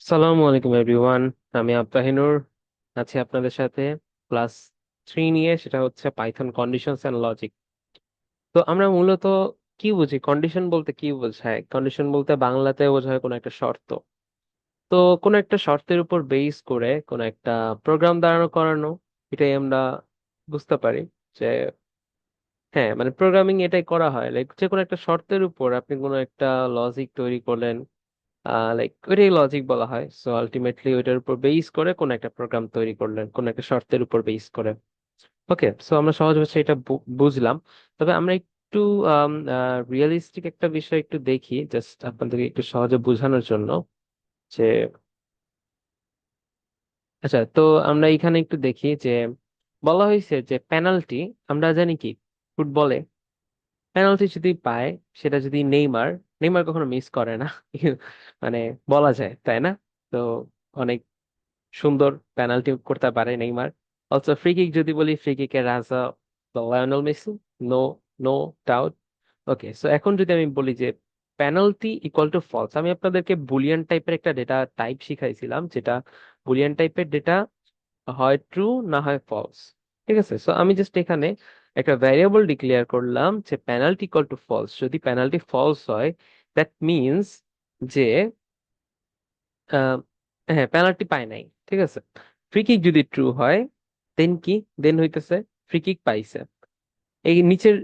সালামু আলাইকুম এভরিওয়ান। আমি আফতাহিনুর আছি আপনাদের সাথে ক্লাস 3 নিয়ে, সেটা হচ্ছে পাইথন কন্ডিশনস এন্ড লজিক। তো আমরা মূলত কি বুঝি, কন্ডিশন বলতে কি বোঝায়? কন্ডিশন বলতে বাংলাতে বোঝায় কোনো একটা শর্ত। তো কোনো একটা শর্তের উপর বেস করে কোনো একটা প্রোগ্রাম দাঁড়ানো করানো, এটাই আমরা বুঝতে পারি যে হ্যাঁ, মানে প্রোগ্রামিং এটাই করা হয়। লাইক যে কোনো একটা শর্তের উপর আপনি কোনো একটা লজিক তৈরি করলেন, লাইক ওইটাই লজিক বলা হয়। সো আলটিমেটলি ওইটার উপর বেস করে কোন একটা প্রোগ্রাম তৈরি করলেন, কোন একটা শর্তের উপর বেস করে। ওকে, সো আমরা সহজ ভাষায় এটা বুঝলাম। তবে আমরা একটু রিয়েলিস্টিক একটা বিষয় একটু দেখি, জাস্ট আপনাদেরকে একটু সহজে বোঝানোর জন্য যে আচ্ছা, তো আমরা এখানে একটু দেখি যে বলা হয়েছে যে পেনাল্টি, আমরা জানি কি ফুটবলে পেনাল্টি যদি পায়, সেটা যদি নেইমার, নেইমার কখনো মিস করে না মানে বলা যায় তাই না? তো অনেক সুন্দর পেনাল্টি করতে পারে নেইমার। অলসো ফ্রি কিক যদি বলি, ফ্রি কিকের রাজা Lionel Messi, no no doubt. Okay, so এখন যদি আমি বলি যে পেনাল্টি ইকুয়াল টু ফলস, আমি আপনাদেরকে বুলিয়ান টাইপের একটা ডেটা টাইপ শিখাইছিলাম, যেটা বুলিয়ান টাইপের ডেটা হয় ট্রু না হয় ফলস। ঠিক আছে, সো আমি জাস্ট এখানে একটা ভ্যারিয়েবল ডিক্লেয়ার করলাম যে পেনাল্টি ইকুয়াল টু ফলস। যদি পেনাল্টি ফলস হয়, দ্যাট মিনস যে আহ, হ্যাঁ, পেনাল্টি পায় নাই। ঠিক আছে। ফ্রি কিক যদি ট্রু হয়, দেন কি, দেন হইতেছে ফ্রি কিক পাইছে। এই নিচের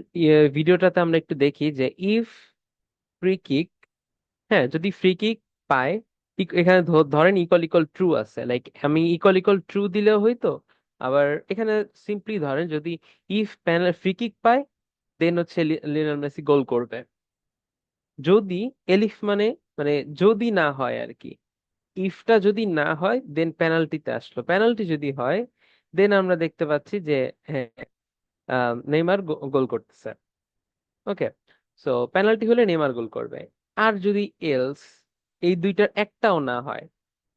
ভিডিওটাতে আমরা একটু দেখি যে ইফ ফ্রি কিক, হ্যাঁ যদি ফ্রি কিক পায়, এখানে ধরেন ইকুয়াল ইকুয়াল ট্রু আছে, লাইক আমি ইকুয়াল ইকুয়াল ট্রু দিলেও হইতো। আবার এখানে সিম্পলি ধরেন যদি ইফ প্যানেল ফ্রি কিক পায়, দেন হচ্ছে লিওনেল মেসি গোল করবে। যদি এলিফ মানে, মানে যদি না হয় আর কি, ইফটা যদি না হয় দেন পেনাল্টিতে আসলো, পেনাল্টি যদি হয় দেন আমরা দেখতে পাচ্ছি যে হ্যাঁ, নেইমার গোল করতেছে। ওকে, সো পেনাল্টি হলে নেইমার গোল করবে। আর যদি এলস এই দুইটার একটাও না হয়,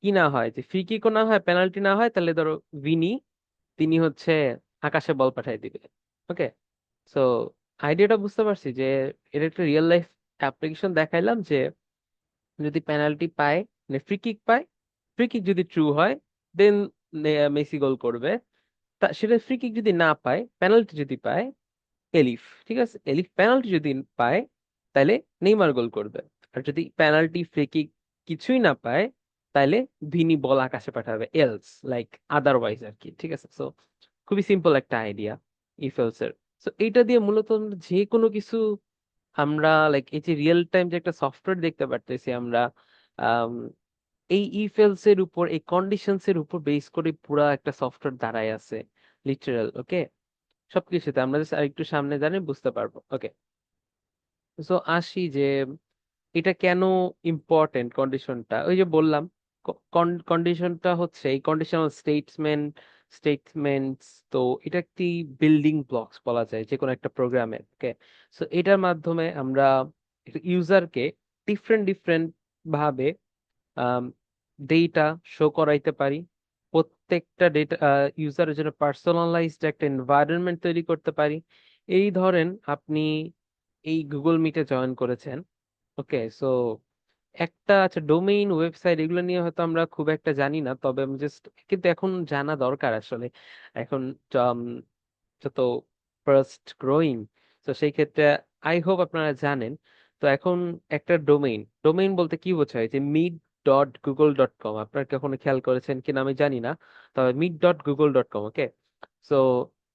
কি না হয়, যে ফ্রি কিকও না হয় পেনাল্টি না হয়, তাহলে ধরো ভিনি, তিনি হচ্ছে আকাশে বল পাঠাই দিবে। ওকে, সো আইডিয়াটা বুঝতে পারছি যে এটা একটা রিয়েল লাইফ অ্যাপ্লিকেশন দেখাইলাম যে যদি পেনাল্টি পায়, মানে ফ্রি কিক পায়, ফ্রি কিক যদি ট্রু হয় দেন মেসি গোল করবে। তা সেটা ফ্রি কিক যদি না পায়, পেনাল্টি যদি পায়, এলিফ, ঠিক আছে, এলিফ পেনাল্টি যদি পায় তাহলে নেইমার গোল করবে। আর যদি পেনাল্টি ফ্রি কিক কিছুই না পায়, তাহলে ভিনি বল আকাশে পাঠাবে, এলস লাইক আদারওয়াইজ আর কি। ঠিক আছে, সো খুবই সিম্পল একটা আইডিয়া ইফ এলস এর। সো এইটা দিয়ে মূলত আমরা যে কোনো কিছু, আমরা লাইক এই যে রিয়েল টাইম যে একটা সফটওয়্যার দেখতে পারতেছি আমরা, আম, এই ইফ এলস এর উপর, এই কন্ডিশনস এর উপর বেস করে পুরা একটা সফটওয়্যার দাঁড়ায় আছে, লিটারাল। ওকে, সবকিছুতে আমরা জাস্ট আরেকটু সামনে জানি বুঝতে পারবো। ওকে, সো আসি যে এটা কেন ইম্পর্টেন্ট কন্ডিশনটা। ওই যে বললাম, কন্ডিশনটা হচ্ছে এই কন্ডিশনাল স্টেটমেন্টস। তো এটা একটি বিল্ডিং ব্লকস বলা যায় যে কোনো একটা প্রোগ্রামের। ওকে, সো এটার মাধ্যমে আমরা ইউজারকে ডিফারেন্ট ডিফারেন্ট ভাবে ডেটা শো করাইতে পারি। প্রত্যেকটা ডেটা ইউজারের জন্য পার্সোনালাইজড একটা এনভায়রনমেন্ট তৈরি করতে পারি। এই ধরেন আপনি এই গুগল মিটে জয়েন করেছেন। ওকে, সো একটা আচ্ছা ডোমেইন ওয়েবসাইট এগুলো নিয়ে হয়তো আমরা খুব একটা জানি না, তবে আমি জাস্ট, কিন্তু এখন জানা দরকার আসলে। এখন উম, যত ফার্স্ট গ্রোয়িং, তো সেই ক্ষেত্রে আই হোপ আপনারা জানেন। তো এখন একটা ডোমেইন, ডোমেইন বলতে কি বোঝায়, যে meet.google.com, আপনারা কখনো খেয়াল করেছেন কিনা আমি জানি না, তবে meet.google.com। ওকে, সো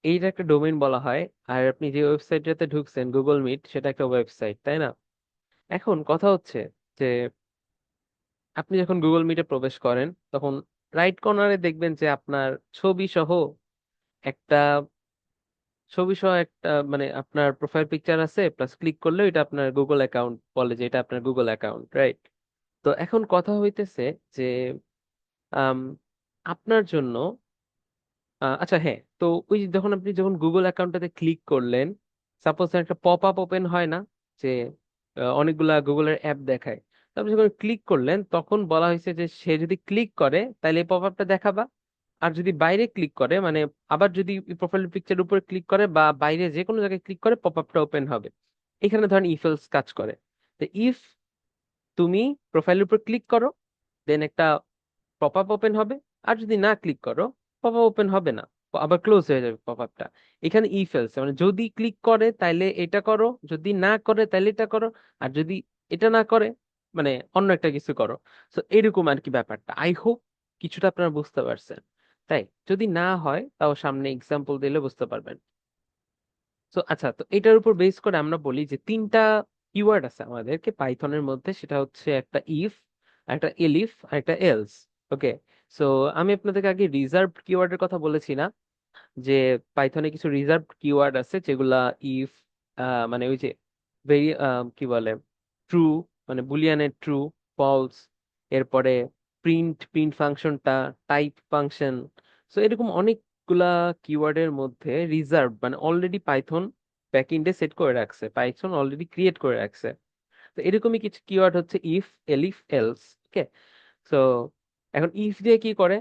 এইটা একটা ডোমেইন বলা হয়। আর আপনি যে ওয়েবসাইটটাতে ঢুকছেন গুগল মিট, সেটা একটা ওয়েবসাইট, তাই না? এখন কথা হচ্ছে যে আপনি যখন গুগল মিটে প্রবেশ করেন, তখন রাইট কর্নারে দেখবেন যে আপনার ছবি সহ একটা, ছবি সহ একটা মানে আপনার প্রোফাইল পিকচার আছে, প্লাস ক্লিক করলে এটা আপনার গুগল অ্যাকাউন্ট, বলে যে এটা আপনার গুগল অ্যাকাউন্ট, রাইট? তো এখন কথা হইতেছে যে আম, আপনার জন্য আচ্ছা হ্যাঁ, তো ওই যে যখন আপনি যখন গুগল অ্যাকাউন্টটাতে ক্লিক করলেন, সাপোজ একটা পপ আপ ওপেন হয় না, যে অনেকগুলা গুগলের অ্যাপ দেখায়। তো আপনি যখন ক্লিক করলেন, তখন বলা হয়েছে যে সে যদি ক্লিক করে তাহলে এই পপ আপটা দেখাবা। আর যদি বাইরে ক্লিক করে, মানে আবার যদি প্রোফাইল পিকচার উপরে ক্লিক করে বা বাইরে যে কোনো জায়গায় ক্লিক করে, পপ আপটা ওপেন হবে। এখানে ধরেন ইফ এলস কাজ করে। তো ইফ তুমি প্রোফাইলের উপর ক্লিক করো, দেন একটা পপ আপ ওপেন হবে, আর যদি না ক্লিক করো পপ আপ ওপেন হবে না, আবার ক্লোজ হয়ে যাবে পপ আপটা। এখানে ইফ এলস মানে যদি ক্লিক করে তাইলে এটা করো, যদি না করে তাইলে এটা করো, আর যদি এটা না করে মানে অন্য একটা কিছু করো। তো এরকম আর কি ব্যাপারটা। আই হোপ কিছুটা আপনারা বুঝতে পারছেন। তাই যদি না হয় তাও সামনে এক্সাম্পল দিলে বুঝতে পারবেন। তো আচ্ছা, তো এটার উপর বেস করে আমরা বলি যে তিনটা কিওয়ার্ড আছে আমাদেরকে পাইথনের মধ্যে, সেটা হচ্ছে একটা ইফ, একটা এলিফ, আর একটা এলস। ওকে। সো আমি আপনাদেরকে আগে রিজার্ভ কিওয়ার্ডের কথা বলেছি না, যে পাইথনে কিছু রিজার্ভ কিওয়ার্ড আছে যেগুলা ইফ, মানে ওই যে ভেরি কি বলে, ট্রু, মানে বুলিয়ানের ট্রু, ফলস, এরপরে প্রিন্ট প্রিন্ট ফাংশনটা, টাইপ ফাংশন। সো এরকম অনেকগুলা কিওয়ার্ডের মধ্যে রিজার্ভ মানে অলরেডি পাইথন ব্যাকএন্ডে সেট করে রাখছে, পাইথন অলরেডি ক্রিয়েট করে রাখছে। তো এরকমই কিছু কিওয়ার্ড হচ্ছে ইফ, এলিফ, এলস। ওকে। সো এখন ইফ দিয়ে কি করে,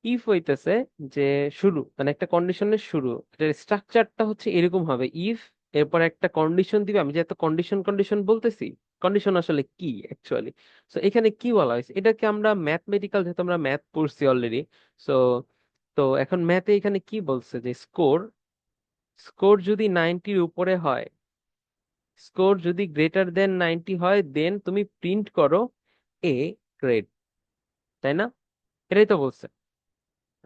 ইফ হইতেছে যে শুরু, মানে একটা কন্ডিশনের শুরু, এটার স্ট্রাকচারটা হচ্ছে এরকম হবে। ইফ, এরপর একটা কন্ডিশন দিবে, আমি যে এত কন্ডিশন কন্ডিশন বলতেছি, কন্ডিশন আসলে কি অ্যাকচুয়ালি। সো এখানে কি বলা হয়েছে, এটাকে আমরা ম্যাথমেটিক্যাল, যেহেতু আমরা ম্যাথ পড়ছি অলরেডি। সো তো এখন ম্যাথে এখানে কি বলছে যে স্কোর, স্কোর যদি 90-র উপরে হয়, স্কোর যদি গ্রেটার দেন 90 হয়, দেন তুমি প্রিন্ট করো এ গ্রেড, তাই না? এটাই তো বলছে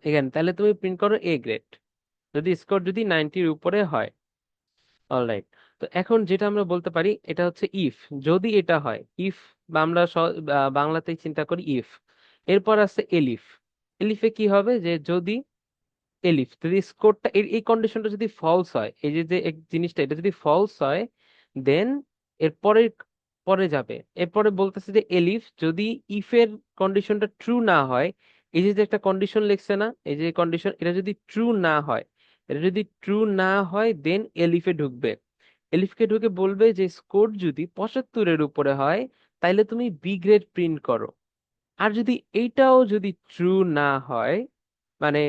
এখানে, তাহলে তুমি প্রিন্ট করো এ গ্রেড যদি স্কোর যদি 90-র উপরে হয়। অলরাইট। তো এখন যেটা আমরা বলতে পারি এটা হচ্ছে ইফ, যদি এটা হয় ইফ, বা আমরা বাংলাতেই চিন্তা করি ইফ। এরপর আছে এলিফ, এলিফে কি হবে যে যদি, এলিফ যদি স্কোরটা এই কন্ডিশনটা যদি ফলস হয়, এই যে যে জিনিসটা এটা যদি ফলস হয়, দেন এরপরে পরে যাবে, এরপরে বলতেছে যে এলিফ যদি ইফের কন্ডিশনটা ট্রু না হয়, এই যে যে একটা কন্ডিশন লিখছে না, এই যে কন্ডিশন, এটা যদি ট্রু না হয়, এটা যদি ট্রু না হয় দেন এলিফে ঢুকবে। এলিফকে ঢুকে বলবে যে স্কোর যদি 75-এর উপরে হয় তাইলে তুমি বি গ্রেড প্রিন্ট করো। আর যদি এইটাও যদি ট্রু না হয়, মানে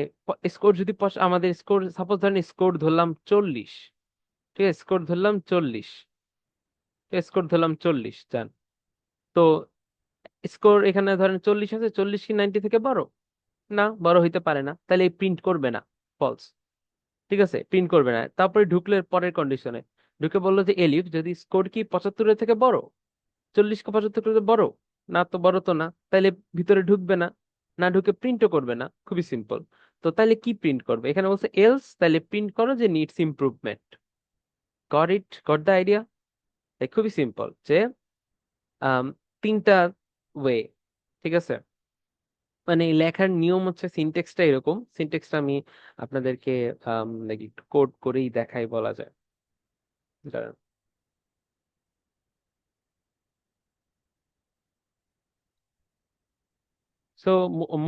স্কোর যদি আমাদের স্কোর সাপোজ ধরেন স্কোর ধরলাম 40, ঠিক আছে, স্কোর ধরলাম 40, স্কোর ধরলাম 40 জান। তো স্কোর এখানে ধরেন 40 আছে, 40 কি 90 থেকে বড়? না, বড় হইতে পারে না, তাহলে প্রিন্ট করবে না, ফলস। ঠিক আছে, প্রিন্ট করবে না। তারপরে ঢুকলে পরের কন্ডিশনে ঢুকে বললো যে এলিফ যদি স্কোর কি 75-এর থেকে বড়, 40 কে 75 থেকে বড়? না তো, বড় তো না, তাইলে ভিতরে ঢুকবে না, না ঢুকে প্রিন্টও করবে না, খুবই সিম্পল। তো তাইলে কি প্রিন্ট করবে, এখানে বলছে এলস, তাইলে প্রিন্ট করো যে needs improvement. Goat it, got the idea? খুবই সিম্পল যে আম, তিনটা ওয়ে, ঠিক আছে। মানে এই লেখার নিয়ম হচ্ছে, সিনটেক্সটা এরকম, সিনটেক্সটা আমি আপনাদেরকে একটু কোড করেই দেখাই বলা যায়। দাঁড়ান। সো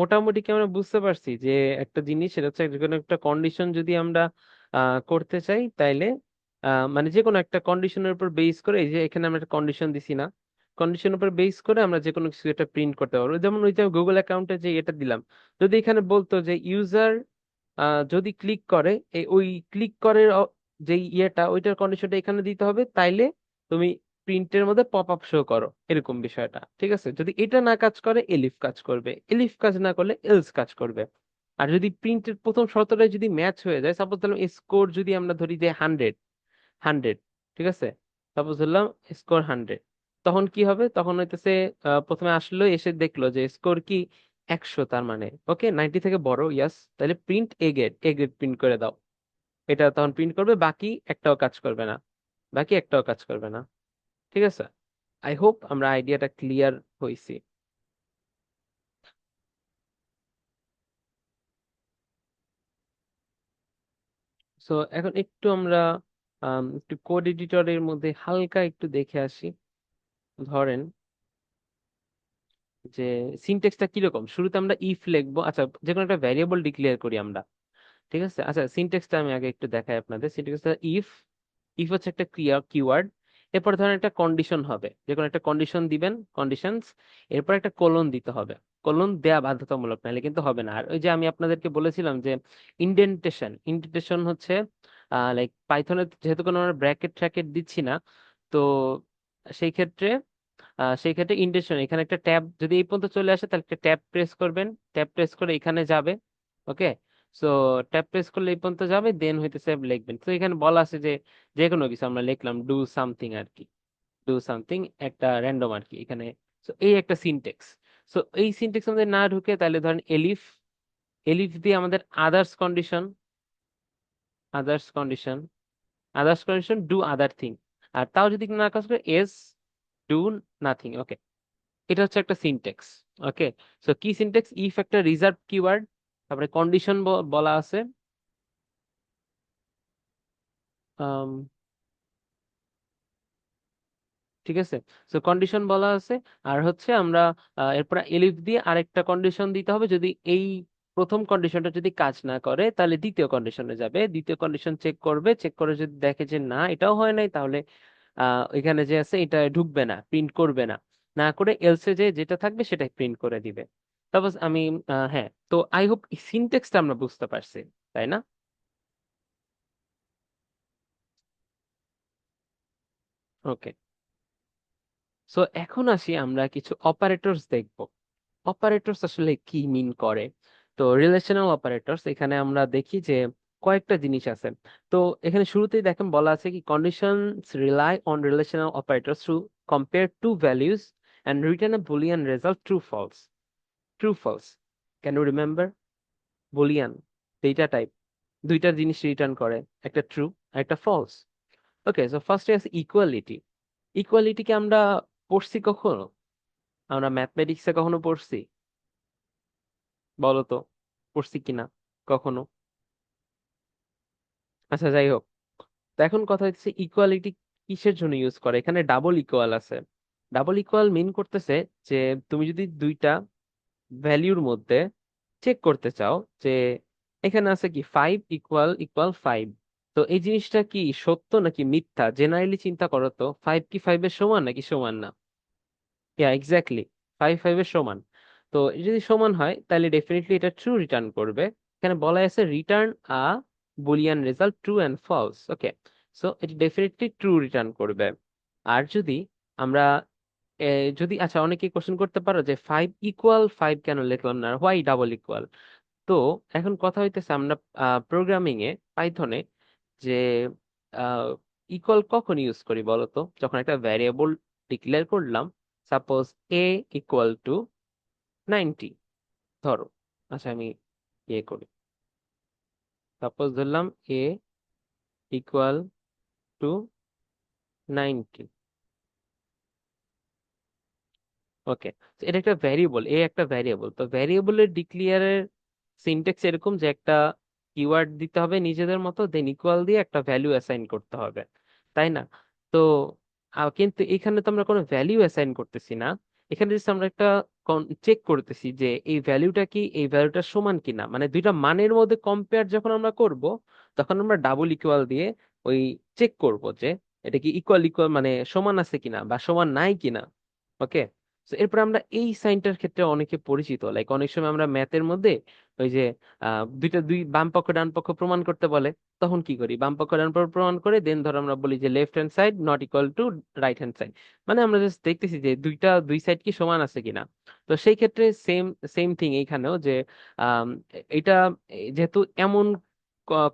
মোটামুটি কি আমরা বুঝতে পারছি যে একটা জিনিস, সেটা হচ্ছে যে কোনো একটা কন্ডিশন যদি আমরা করতে চাই তাইলে মানে যে কোনো একটা কন্ডিশনের উপর বেস করে, এই যে এখানে আমরা একটা কন্ডিশন দিছি না, কন্ডিশনের উপর বেস করে আমরা যে কোনো কিছু একটা প্রিন্ট করতে পারবো। যেমন ওই যে গুগল অ্যাকাউন্টে যে এটা দিলাম, যদি এখানে বলতো যে ইউজার যদি ক্লিক করে, ওই ক্লিক করে যে ইয়েটা, ওইটার কন্ডিশনটা এখানে দিতে হবে, তাইলে তুমি প্রিন্টের মধ্যে পপ আপ শো করো, এরকম বিষয়টা। ঠিক আছে, যদি এটা না কাজ করে এলিফ কাজ করবে, এলিফ কাজ না করলে এলস কাজ করবে। আর যদি প্রিন্টের প্রথম শর্তটাই যদি ম্যাচ হয়ে যায়, সাপোজ ধরলাম স্কোর যদি আমরা ধরি যে 100, 100, ঠিক আছে, সাপোজ ধরলাম স্কোর 100, তখন কি হবে, তখন হইতেছে প্রথমে আসলো, এসে দেখলো যে স্কোর কি 100, তার মানে ওকে 90 থেকে বড়, ইয়াস, তাহলে print A grade, A grade print করে দাও। এটা তখন প্রিন্ট করবে, বাকি একটাও কাজ করবে না, বাকি একটাও কাজ করবে না। ঠিক আছে, আই হোপ আমরা আইডিয়াটা ক্লিয়ার হইছি। সো এখন একটু আমরা একটু কোড এডিটরের মধ্যে হালকা একটু দেখে আসি। ধরেন যে সিনটেক্সটা কিরকম, শুরুতে আমরা ইফ লিখবো, আচ্ছা যে কোনো একটা ভ্যারিয়েবল ডিক্লেয়ার করি আমরা। ঠিক আছে, আচ্ছা সিনটেক্সটা আমি আগে একটু দেখাই আপনাদের। সিনটেক্সটা ইফ, ইফ হচ্ছে একটা কিওয়ার্ড, এরপর ধরেন একটা কন্ডিশন হবে, যে কোনো একটা কন্ডিশন দিবেন, কন্ডিশনস, এরপর একটা কোলন দিতে হবে। কোলন দেয়া বাধ্যতামূলক, নাহলে কিন্তু হবে না। আর ওই যে আমি আপনাদেরকে বলেছিলাম যে ইন্ডেন্টেশন, ইন্ডেন্টেশন হচ্ছে লাইক পাইথনে যেহেতু কোনো আমরা ব্র্যাকেট ট্র্যাকেট দিচ্ছি না, তো সেই ক্ষেত্রে সেই ক্ষেত্রে ইন্টেনশন এখানে একটা ট্যাব যদি এই পর্যন্ত চলে আসে তাহলে একটা ট্যাব প্রেস করবেন, ট্যাব প্রেস করে এখানে যাবে। ওকে, সো ট্যাব প্রেস করলে এই পর্যন্ত যাবে, দেন হইতেছে লিখবেন। তো এখানে বলা আছে যে যে কোনো কিছু আমরা লিখলাম ডু সামথিং আর কি, ডু সামথিং একটা র্যান্ডম আর কি এখানে। সো এই একটা সিনটেক্স। সো এই সিনটেক্স আমাদের না ঢুকে তাহলে ধরেন এলিফ, এলিফ দিয়ে আমাদের others condition, others condition, others condition do other thing. আর তাও যদি না কাজ করে এস ডু নাথিং। ওকে, এটা হচ্ছে একটা সিনটেক্স। ওকে, সো কি সিনটেক্স, ইফ একটা রিজার্ভ কিওয়ার্ড, তারপরে কন্ডিশন বলা আছে, আম, ঠিক আছে, সো কন্ডিশন বলা আছে। আর হচ্ছে আমরা এরপর এলিফ দিয়ে আরেকটা কন্ডিশন দিতে হবে, যদি এই প্রথম কন্ডিশনটা যদি কাজ না করে তাহলে দ্বিতীয় কন্ডিশনে যাবে, দ্বিতীয় কন্ডিশন চেক করবে, চেক করে যদি দেখে যে না এটাও হয় নাই তাহলে এখানে যে আছে এটা ঢুকবে না, প্রিন্ট করবে না, না করে এলসে যে যেটা থাকবে সেটাই প্রিন্ট করে দিবে। তারপর আমি হ্যাঁ, তো আই হোপ সিনটেক্সটা আমরা বুঝতে পারছি, তাই না? ওকে, সো এখন আসি আমরা কিছু অপারেটরস দেখব। অপারেটরস আসলে কি মিন করে। তো রিলেশনাল অপারেটরস এখানে আমরা দেখি যে কয়েকটা জিনিস আছে। তো এখানে শুরুতেই দেখেন বলা আছে কি conditions rely on relational operators to compare two values and return a boolean result true false. True false, can you remember? Boolean data type, দুইটা জিনিস রিটার্ন করে, একটা ট্রু আর একটা ফলস। ওকে, সো ফার্স্টে আছে ইকুয়ালিটি। ইকুয়ালিটিকে আমরা পড়ছি কখনো? আমরা ম্যাথমেটিক্সে কখনো পড়ছি? বলো তো, পড়ছি কিনা কখনো? আচ্ছা যাই হোক, তো এখন কথা হচ্ছে ইকুয়ালিটি কিসের জন্য ইউজ করে। এখানে ডাবল ইকুয়াল আছে। ডাবল ইকুয়াল মিন করতেছে যে তুমি যদি দুইটা ভ্যালিউর মধ্যে চেক করতে চাও যে এখানে আছে কি 5 ইকুয়াল ইকুয়াল 5, তো এই জিনিসটা কি সত্য নাকি মিথ্যা, জেনারেলি চিন্তা করো তো, 5 কি 5 এর সমান নাকি সমান না? এক্স্যাক্টলি, 5 5 এর সমান। তো এটা যদি সমান হয় তাহলে ডেফিনেটলি এটা ট্রু রিটার্ন করবে। এখানে বলা আছে return a boolean result true and false. Okay, so এটা ডেফিনেটলি ট্রু রিটার্ন করবে। আর যদি আমরা যদি আচ্ছা অনেকে কোশ্চেন করতে পারো যে 5 ইকুয়াল 5 কেন লিখলাম না, হোয়াই ডাবল ইকুয়াল। তো এখন কথা হইতেছে আমরা প্রোগ্রামিং এ পাইথনে যে ইকুয়াল কখন ইউজ করি বলতো, যখন একটা ভ্যারিয়েবল ডিক্লেয়ার করলাম, সাপোজ এ ইকুয়াল টু 90 ধরো। আচ্ছা আমি ইয়ে করি, সাপোজ ধরলাম এ ইকুয়াল টু 90। ওকে, এটা একটা ভ্যারিয়েবল, এ একটা ভ্যারিয়েবল। তো ভ্যারিয়েবলের ডিক্লিয়ারের সিনট্যাক্স এরকম যে একটা কিওয়ার্ড দিতে হবে নিজেদের মতো, দেন ইকুয়াল দিয়ে একটা ভ্যালু অ্যাসাইন করতে হবে, তাই না? তো কিন্তু এখানে তো আমরা কোনো ভ্যালু অ্যাসাইন করতেছি না, এখানে জাস্ট আমরা একটা চেক করতেছি যে এই ভ্যালুটা কি এই ভ্যালুটার সমান কিনা, মানে দুইটা মানের মধ্যে কম্পেয়ার যখন আমরা করব তখন আমরা ডাবল ইকুয়াল দিয়ে ওই চেক করব যে এটা কি ইকুয়াল ইকুয়াল মানে সমান আছে কিনা বা সমান নাই কিনা। ওকে, তো এরপর আমরা এই সাইনটার ক্ষেত্রে অনেকে পরিচিত, লাইক অনেক সময় আমরা ম্যাথের মধ্যে ওই যে দুই বাম পক্ষ ডান পক্ষ প্রমাণ করতে বলে, তখন কি করি, বাম পক্ষ ডান পক্ষ প্রমাণ করে দেন ধর আমরা বলি যে left hand side not equal to right hand side, মানে আমরা জাস্ট দেখতেছি যে দুই সাইড কি সমান আছে কিনা। তো সেই ক্ষেত্রে সেম সেম থিং এইখানেও যে আম, এটা যেহেতু এমন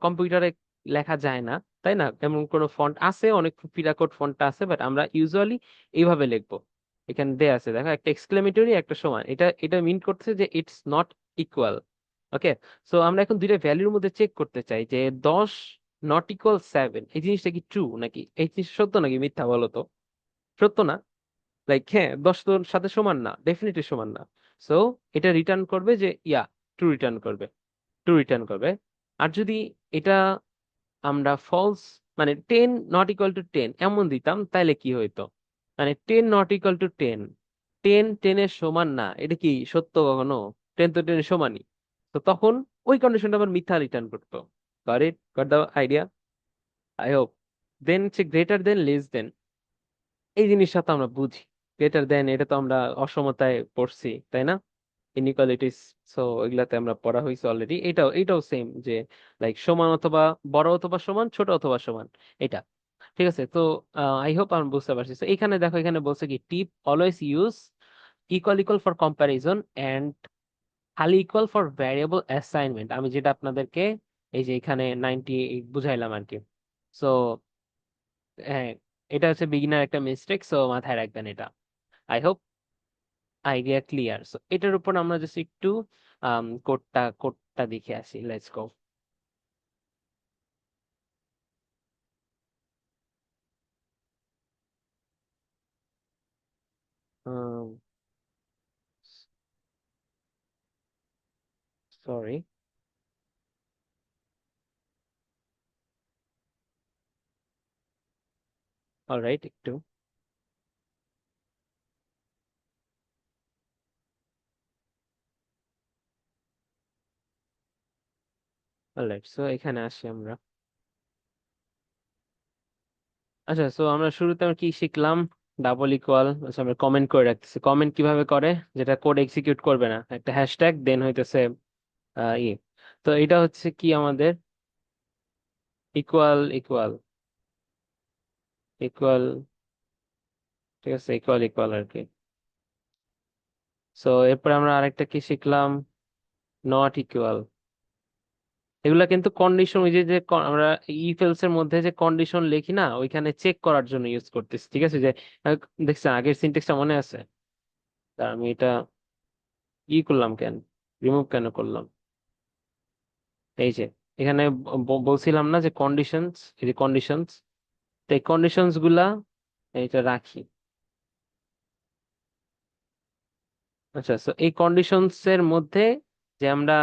কম্পিউটারে লেখা যায় না, তাই না, এমন কোন ফন্ট আছে, অনেক পিরাকোড ফন্টটা আছে, বাট আমরা ইউজুয়ালি এইভাবে লিখবো। এখানে দেয়া আছে দেখো একটা এক্সক্লেমেটরি একটা সমান, এটা এটা মিন করতেছে যে it's not equal. Okay, so আমরা এখন দুইটা ভ্যালুর মধ্যে চেক করতে চাই যে 10 নট ইকুয়াল 7, এই জিনিসটা কি ট্রু নাকি, এই জিনিস সত্য নাকি মিথ্যা বলো তো। সত্য না? লাইক হ্যাঁ 10 তোর সাথে সমান না, ডেফিনেটলি সমান না। সো এটা রিটার্ন করবে যে ট্রু রিটার্ন করবে, ট্রু রিটার্ন করবে। আর যদি এটা আমরা ফলস মানে 10 নট ইকুয়াল টু 10 এমন দিতাম তাহলে কি হইতো, মানে 10 নট ইকুয়াল টু 10, 10 10 এর সমান না, এটা কি সত্য কখনো? 10 তো 10 এর সমানই। তো তখন ওই কন্ডিশনটা আবার মিথ্যা রিটার্ন করতো। Got it, got the idea, I hope. Then হচ্ছে গ্রেটার দেন লেস দেন, এই জিনিসটা তো আমরা বুঝি। গ্রেটার দেন এটা তো আমরা অসমতায় পড়ছি, তাই না, ইনইকুয়ালিটিস। সো এগুলাতে আমরা পড়া হয়েছে অলরেডি, এটাও এটাও সেম যে লাইক সমান অথবা বড় অথবা সমান, ছোট অথবা সমান, এটা। ঠিক আছে, তো আই হোপ আমি বুঝতে পারছি। তো এখানে দেখো, এখানে বলছে কি tip always use equal equal for comparison and খালি ইকুয়াল ফর ভ্যারিয়েবল অ্যাসাইনমেন্ট, আমি যেটা আপনাদেরকে এই যে এখানে 98 বুঝাইলাম আর কি। সো হ্যাঁ, এটা হচ্ছে বিগিনার একটা মিস্টেক, সো মাথায় রাখবেন এটা। I hope idea clear. So এটার উপর আমরা জাস্ট একটু কোডটা দেখে আসি, লেটস গো। সরি, অলরাইট, একটু অলরাইট। সো এখানে আসি আমরা। আচ্ছা, সো আমরা শুরুতে আমরা কি শিখলাম? ডাবল ইকুয়াল, আচ্ছা আমরা কমেন্ট করে রাখতেছি। কমেন্ট কিভাবে করে? যেটা কোড এক্সিকিউট করবে না, একটা হ্যাশট্যাগ দেন হইতেছে ই। তো এটা হচ্ছে কি আমাদের ইকুয়াল ইকুয়াল ইকুয়াল, ঠিক আছে, ইকুয়াল ইকুয়াল আর কি। সো এরপরে আমরা আরেকটা কি শিখলাম? Not equal. এগুলা কিন্তু কন্ডিশন, ওই যে যে আমরা ইফ এলস এর মধ্যে যে কন্ডিশন লিখি না, ওইখানে চেক করার জন্য ইউজ করতেছি, ঠিক আছে? যে দেখছেন আগের সিনটেক্সটা মনে আছে? তা আমি এটা ই করলাম কেন, রিমুভ কেন করলাম? এই যে এখানে বলছিলাম না যে কন্ডিশনস, এই যে কন্ডিশনস, তো এই কন্ডিশনস গুলা এইটা রাখি। আচ্ছা, তো এই কন্ডিশনস এর মধ্যে যে আমরা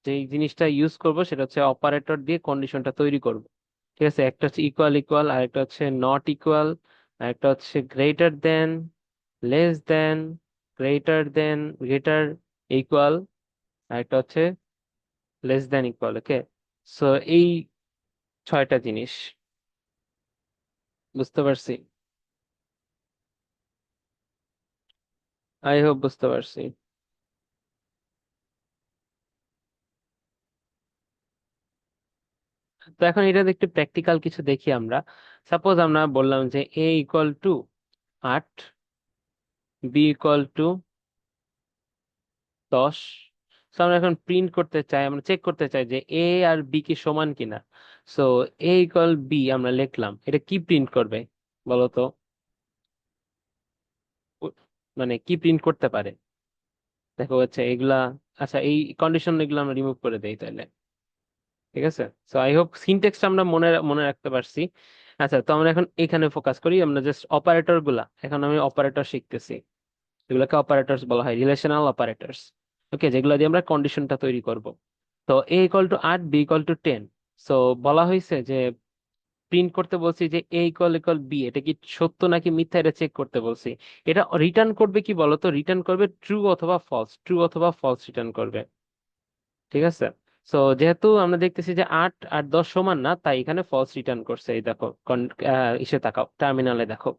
যে জিনিসটা ইউজ করব সেটা হচ্ছে অপারেটর দিয়ে কন্ডিশনটা তৈরি করব। ঠিক আছে, একটা হচ্ছে ইকুয়াল ইকুয়াল, আর একটা হচ্ছে নট ইকুয়াল, আর একটা হচ্ছে greater than, less than, greater than, greater equal, আর একটা হচ্ছে less than equal. Okay, so এই 6টা জিনিস বুঝতে পারছি। আই হোপ বুঝতে পারছি। তো এখন এটা একটু প্র্যাকটিক্যাল কিছু দেখি আমরা। সাপোজ আমরা বললাম যে A equal to 8, B equal to 10। তো আমরা এখন প্রিন্ট করতে চাই, আমরা চেক করতে চাই যে এ আর বি কি সমান কিনা। সো এ ইকুয়াল বি আমরা লিখলাম, এটা কি প্রিন্ট করবে বলো তো? উ- মানে কি প্রিন্ট করতে পারে? দেখো হচ্ছে এগুলা, আচ্ছা এই কন্ডিশন এগুলো আমরা রিমুভ করে দেই তাহলে। ঠিক আছে, সো আই হোপ সিনটেক্সটা আমরা মনে মনে রাখতে পারছি। আচ্ছা, তো আমরা এখন এখানে ফোকাস করি, আমরা জাস্ট অপারেটর গুলা, এখন আমি অপারেটর শিখতেছি। এগুলোকে অপারেটরস বলা হয়, রিলেশনাল অপারেটরস। ওকে, যেগুলো দিয়ে আমরা কন্ডিশনটা তৈরি করব। তো A equal to 8, B equal to 10। So বলা হয়েছে যে প্রিন্ট করতে বলছি যে এ ইকুয়াল ইকুয়াল বি, এটা কি সত্য নাকি মিথ্যা এটা চেক করতে বলছি। এটা রিটার্ন করবে কি বলতো? রিটার্ন করবে ট্রু অথবা ফলস, ট্রু অথবা ফলস রিটার্ন করবে। ঠিক আছে, সো যেহেতু আমরা দেখতেছি যে 8 আর 10 সমান না, তাই এখানে ফলস রিটার্ন করছে। এই দেখো ইসে তাকাও, টার্মিনালে দেখো।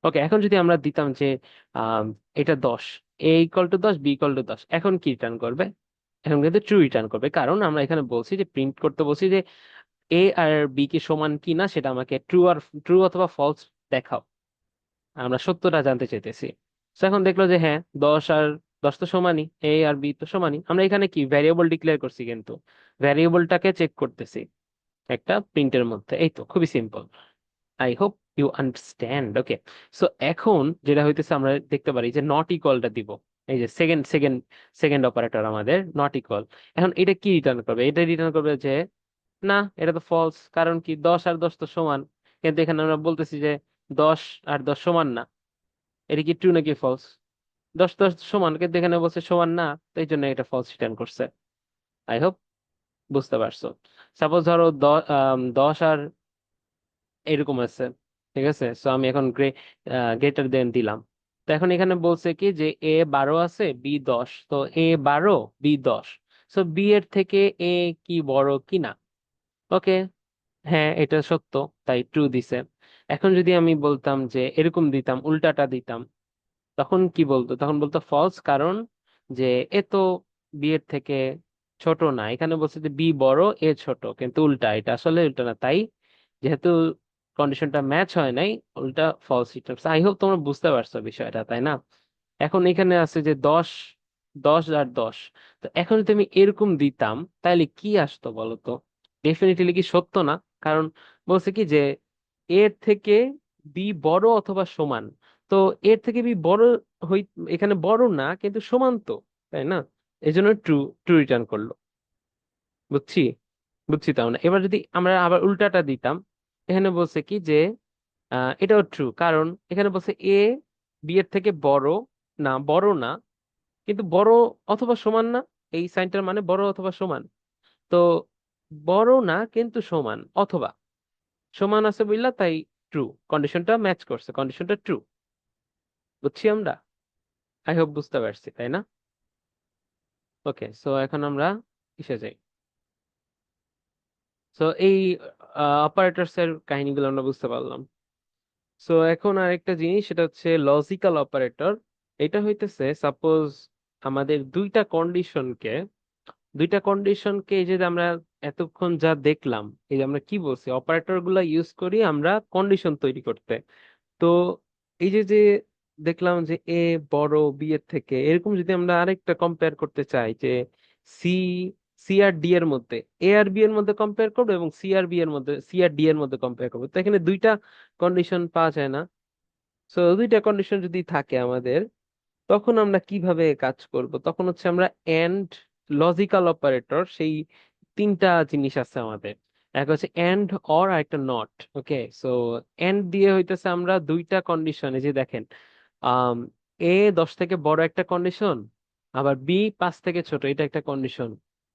ওকে, এখন যদি আমরা দিতাম যে আম, এটা 10, A equal to 10, B equal to 10, এখন কি রিটার্ন করবে? এখন কিন্তু ট্রু রিটার্ন করবে, কারণ আমরা এখানে বলছি যে প্রিন্ট করতে বলছি যে এ আর বি কি সমান কি না, সেটা আমাকে ট্রু অথবা ফলস দেখাও। আমরা সত্যটা জানতে চাইতেছি। তো এখন দেখলো যে হ্যাঁ, 10 আর 10 তো সমানই, এ আর বি তো সমানই। আমরা এখানে কি ভ্যারিয়েবল ডিক্লেয়ার করছি, কিন্তু ভ্যারিয়েবলটাকে চেক করতেছি একটা প্রিন্টের মধ্যে। এই তো, খুবই simple. I hope you understand. Okay, so এখন যেটা হইতেছে, আমরা দেখতে পারি যে নট ইকুয়ালটা দিব। এই যে সেকেন্ড সেকেন্ড সেকেন্ড অপারেটর আমাদের নট ইকুয়াল। এখন এটা কি রিটার্ন করবে? এটা রিটার্ন করবে যে না, এটা তো ফলস, কারণ কি 10 আর 10 তো সমান। কিন্তু এখানে আমরা বলতেছি যে 10 আর 10 সমান না। এটা কি ট্রু নাকি ফলস? 10 10 সমান, কিন্তু এখানে বলছে সমান না, তো এই জন্য এটা ফলস রিটার্ন করছে। আই হোপ বুঝতে পারছো। সাপোজ ধরো 10 আর এরকম আছে। ঠিক আছে, সো আমি এখন গ্রেটার দেন দিলাম। তো এখন এখানে বলছে কি যে A 12 আছে, B 10, তো A 12, B 10। সো বি এর থেকে এ কি বড় কিনা? ওকে, হ্যাঁ এটা সত্য, তাই ট্রু দিছে। এখন যদি আমি বলতাম যে এরকম দিতাম, উল্টাটা দিতাম, তখন কি বলতো? তখন বলতো ফলস, কারণ যে এ তো বি এর থেকে ছোট না। এখানে বলছে যে বি বড়, এ ছোট, কিন্তু উল্টা, এটা আসলে উল্টা না। তাই যেহেতু কন্ডিশনটা ম্যাচ হয় নাই, উল্টা ফলস রিটার্ন। আই হোপ তোমরা বুঝতে পারছো বিষয়টা, তাই না? এখন এখানে আছে যে 10, 10 আর 10। তো এখন যদি আমি এরকম দিতাম তাহলে কি আসতো বলো তো? ডেফিনেটলি কি সত্য না? কারণ বলছে কি যে এর থেকে বি বড় অথবা সমান। তো এর থেকে বি বড় হই, এখানে বড় না কিন্তু সমান তো, তাই না? এই জন্য ট্রু, ট্রু রিটার্ন করলো। বুঝছি, বুঝছি। তাও না, এবার যদি আমরা আবার উল্টাটা দিতাম, এখানে বলছে কি যে এটাও ট্রু, কারণ এখানে বলছে এ বি এর থেকে বড়, না বড় না কিন্তু বড় অথবা সমান না। এই সাইনটার মানে বড় অথবা সমান। তো বড় না কিন্তু সমান অথবা সমান আছে বুঝলা, তাই ট্রু। কন্ডিশনটা ম্যাচ করছে, কন্ডিশনটা ট্রু। বুঝছি আমরা? আই হোপ বুঝতে পারছি, তাই না? ওকে, সো এখন আমরা কিসে যাই? সো এই অপারেটরস এর কাহিনীগুলো আমরা বুঝতে পারলাম। সো এখন আরেকটা জিনিস, সেটা হচ্ছে লজিক্যাল অপারেটর। এটা হইতেছে সাপোজ আমাদের দুইটা কন্ডিশনকে এই যে আমরা এতক্ষণ যা দেখলাম, এই যে আমরা কি বলছি, অপারেটর গুলা ইউজ করি আমরা কন্ডিশন তৈরি করতে। তো এই যে যে দেখলাম যে এ বড় বি এর থেকে, এরকম যদি আমরা আরেকটা কম্পেয়ার করতে চাই যে সি, সি আর ডি এর মধ্যে, এ আর বি এর মধ্যে কম্পেয়ার করবো এবং সি আর বি এর মধ্যে, সি আর ডি এর মধ্যে কম্পেয়ার করবো, তো এখানে দুইটা কন্ডিশন পাওয়া যায় না। সো দুইটা কন্ডিশন যদি থাকে আমাদের, তখন আমরা কিভাবে কাজ করব? তখন হচ্ছে আমরা এন্ড লজিক্যাল অপারেটর, সেই তিনটা জিনিস আছে আমাদের। এক হচ্ছে এন্ড, অর, আর একটা নট। ওকে, সো এন্ড দিয়ে হইতেছে আমরা দুইটা কন্ডিশনে, যে দেখেন আম এ 10 থেকে বড় একটা কন্ডিশন, আবার বি 5 থেকে ছোট, এটা একটা কন্ডিশন।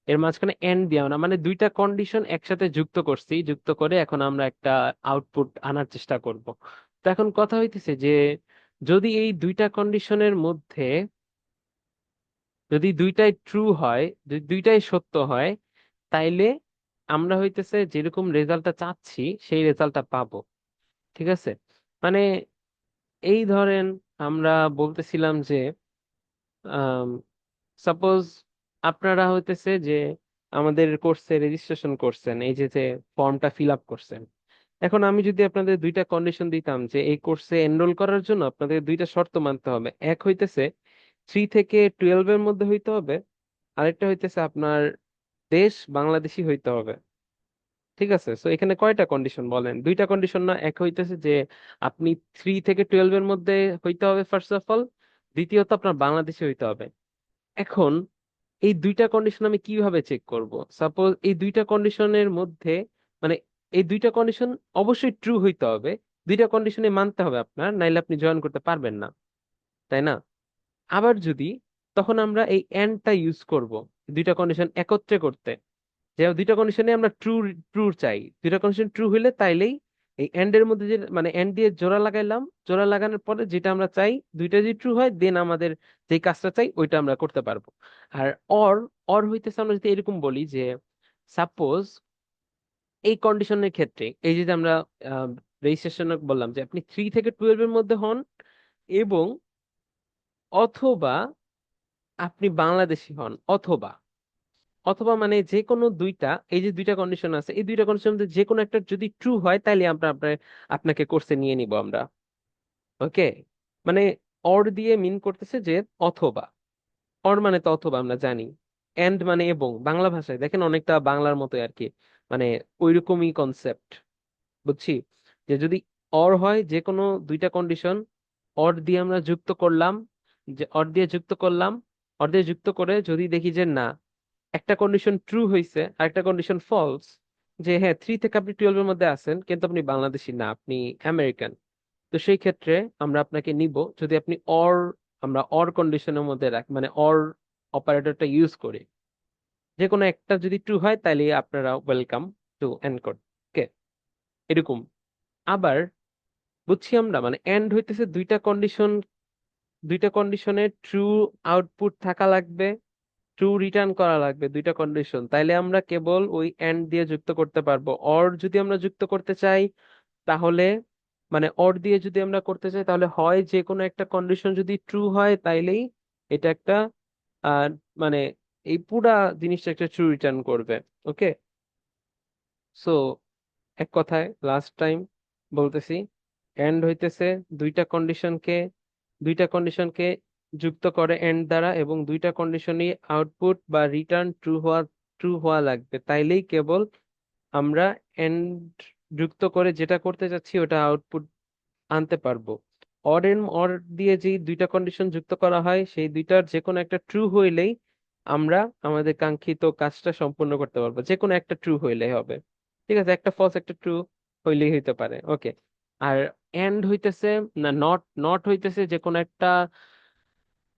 এর মাঝখানে এন্ড দিয়ে আমরা মানে দুইটা কন্ডিশন একসাথে যুক্ত করছি, যুক্ত করে এখন আমরা একটা আউটপুট আনার চেষ্টা করব। তো এখন কথা হইতেছে যে যদি এই দুইটা কন্ডিশনের মধ্যে, যদি দুইটাই ট্রু হয়, যদি দুইটাই সত্য হয়, তাইলে আমরা হইতেছে যেরকম রেজাল্টটা চাচ্ছি সেই রেজাল্টটা পাবো। ঠিক আছে? মানে এই ধরেন আমরা বলতেছিলাম যে সাপোজ আপনারা হইতেছে যে আমাদের কোর্সে রেজিস্ট্রেশন করছেন, এই যে যে ফর্মটা ফিল আপ করছেন। এখন আমি যদি আপনাদের দুইটা কন্ডিশন দিতাম যে এই কোর্সে এনরোল করার জন্য আপনাদের দুইটা শর্ত মানতে হবে, এক হইতেছে 3 থেকে 12 এর মধ্যে হইতে হবে, আরেকটা হইতেছে আপনার দেশ বাংলাদেশি হইতে হবে। ঠিক আছে, তো এখানে কয়টা কন্ডিশন বলেন? দুইটা কন্ডিশন না? এক হইতেছে যে আপনি 3 থেকে 12 এর মধ্যে হইতে হবে ফার্স্ট অফ অল, দ্বিতীয়ত আপনার বাংলাদেশি হইতে হবে। এখন এই দুইটা কন্ডিশন আমি কিভাবে চেক করব? সাপোজ এই দুইটা কন্ডিশনের মধ্যে, মানে এই দুইটা কন্ডিশন অবশ্যই ট্রু হইতে হবে, দুইটা কন্ডিশনে মানতে হবে আপনার, নাইলে আপনি জয়েন করতে পারবেন না, তাই না? আবার যদি, তখন আমরা এই এন্ডটা ইউজ করব দুইটা কন্ডিশন একত্রে করতে। যে দুইটা কন্ডিশনে আমরা ট্রু, ট্রু চাই, দুইটা কন্ডিশন ট্রু হইলে তাইলেই এই এন্ড এর মধ্যে যে মানে এন্ড দিয়ে জোড়া লাগাইলাম, জোড়া লাগানোর পরে যেটা আমরা চাই দুইটা যদি ট্রু হয়, দেন আমাদের যে কাজটা চাই ওইটা আমরা করতে পারবো। আর অর, অর হইতেছে আমরা যদি এরকম বলি যে সাপোজ এই কন্ডিশনের ক্ষেত্রে, এই যে যে আমরা রেজিস্ট্রেশন বললাম যে আপনি 3 থেকে 12 এর মধ্যে হন, এবং অথবা আপনি বাংলাদেশি হন, অথবা, অথবা মানে যে কোনো দুইটা, এই যে দুইটা কন্ডিশন আছে, এই দুইটা কন্ডিশনের মধ্যে যে কোনো একটা যদি ট্রু হয় তাহলে আমরা আপনাকে কোর্সে নিয়ে নিব আমরা। ওকে, মানে অর দিয়ে মিন করতেছে যে অথবা, অর মানে তো অথবা আমরা জানি, এন্ড মানে এবং, বাংলা ভাষায় দেখেন অনেকটা বাংলার মতো আর কি, মানে ওইরকমই কনসেপ্ট। বুঝছি যে যদি অর হয় যে কোনো দুইটা কন্ডিশন, অর দিয়ে আমরা যুক্ত করলাম, যে অর দিয়ে যুক্ত করলাম, অর দিয়ে যুক্ত করে যদি দেখি যে না, একটা কন্ডিশন ট্রু হয়েছে আর একটা কন্ডিশন ফলস, যে হ্যাঁ 3 থেকে আপনি 12 এর মধ্যে আছেন কিন্তু আপনি বাংলাদেশি না, আপনি আমেরিকান, তো সেই ক্ষেত্রে আমরা আপনাকে নিব যদি আপনি অর, আমরা অর কন্ডিশনের মধ্যে রাখি, মানে অর অপারেটরটা ইউজ করি। যে কোনো একটা যদি ট্রু হয় তাহলে আপনারা ওয়েলকাম টু এনকোড। ওকে, এরকম। আবার বুঝছি আমরা, মানে এন্ড হইতেছে দুইটা কন্ডিশন, দুইটা কন্ডিশনে ট্রু আউটপুট থাকা লাগবে, ট্রু রিটার্ন করা লাগবে দুইটা কন্ডিশন, তাইলে আমরা কেবল ওই এন্ড দিয়ে যুক্ত করতে পারবো। অর যদি আমরা যুক্ত করতে চাই তাহলে, মানে অর দিয়ে যদি আমরা করতে চাই তাহলে হয় যে কোনো একটা কন্ডিশন যদি ট্রু হয় তাইলেই এটা একটা আহ মানে এই পুরা জিনিসটা একটা ট্রু রিটার্ন করবে। ওকে, সো এক কথায় লাস্ট টাইম বলতেছি, এন্ড হইতেছে দুইটা কন্ডিশনকে দুইটা কন্ডিশনকে যুক্ত করে এন্ড দ্বারা, এবং দুইটা কন্ডিশনই আউটপুট বা রিটার্ন ট্রু হওয়া লাগবে, তাইলেই কেবল আমরা এন্ড যুক্ত করে যেটা করতে চাচ্ছি ওটা আউটপুট আনতে পারবো। অর এন্ড অর দিয়ে যে দুইটা কন্ডিশন যুক্ত করা হয় সেই দুইটার যে কোনো একটা ট্রু হইলেই আমরা আমাদের কাঙ্ক্ষিত কাজটা সম্পূর্ণ করতে পারবো, যে কোনো একটা ট্রু হইলেই হবে। ঠিক আছে, একটা ফলস একটা ট্রু হইলেই হইতে পারে, ওকে। আর এন্ড হইতেছে, না নট নট হইতেছে যে কোনো একটা,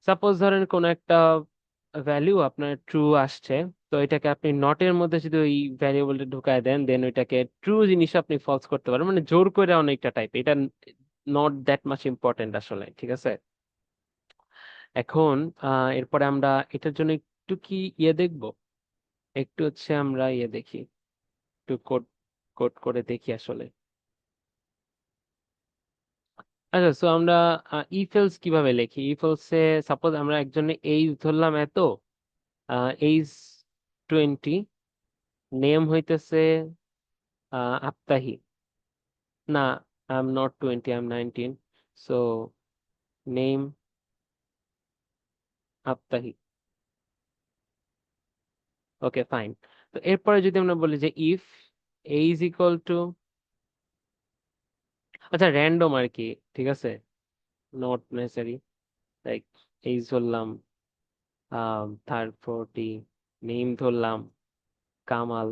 সাপোজ ধরেন কোন একটা ভ্যালু আপনার ট্রু আসছে, তো এটাকে আপনি নটের মধ্যে যদি ওই ভ্যারিয়েবলটা ঢুকায় দেন, দেন ওইটাকে ট্রু জিনিস আপনি ফলস করতে পারেন, মানে জোর করে অনেকটা টাইপ, এটা নট দ্যাট মাচ ইম্পর্টেন্ট আসলে, ঠিক আছে। এখন এরপরে আমরা এটার জন্য একটু কি ইয়ে দেখবো, একটু হচ্ছে আমরা ইয়ে দেখি, একটু কোড কোড করে দেখি আসলে। আচ্ছা, সো আমরা ইফ এলস কিভাবে লিখি? ইফ এলসে সাপোজ আমরা একজনে এইজ ধরলাম এত, এইজ 20, নেম হইতেছে আফতাহি, না, I am not 20, I am 19, so name আফতাহি, ওকে ফাইন। তো এরপরে যদি আমরা বলি যে ইফ এইজ ইকুয়াল টু, আচ্ছা র্যান্ডম আর কি, ঠিক আছে, নট নেসেসারি, লাইক এইজ ধরলাম 40, নেম ধরলাম কামাল,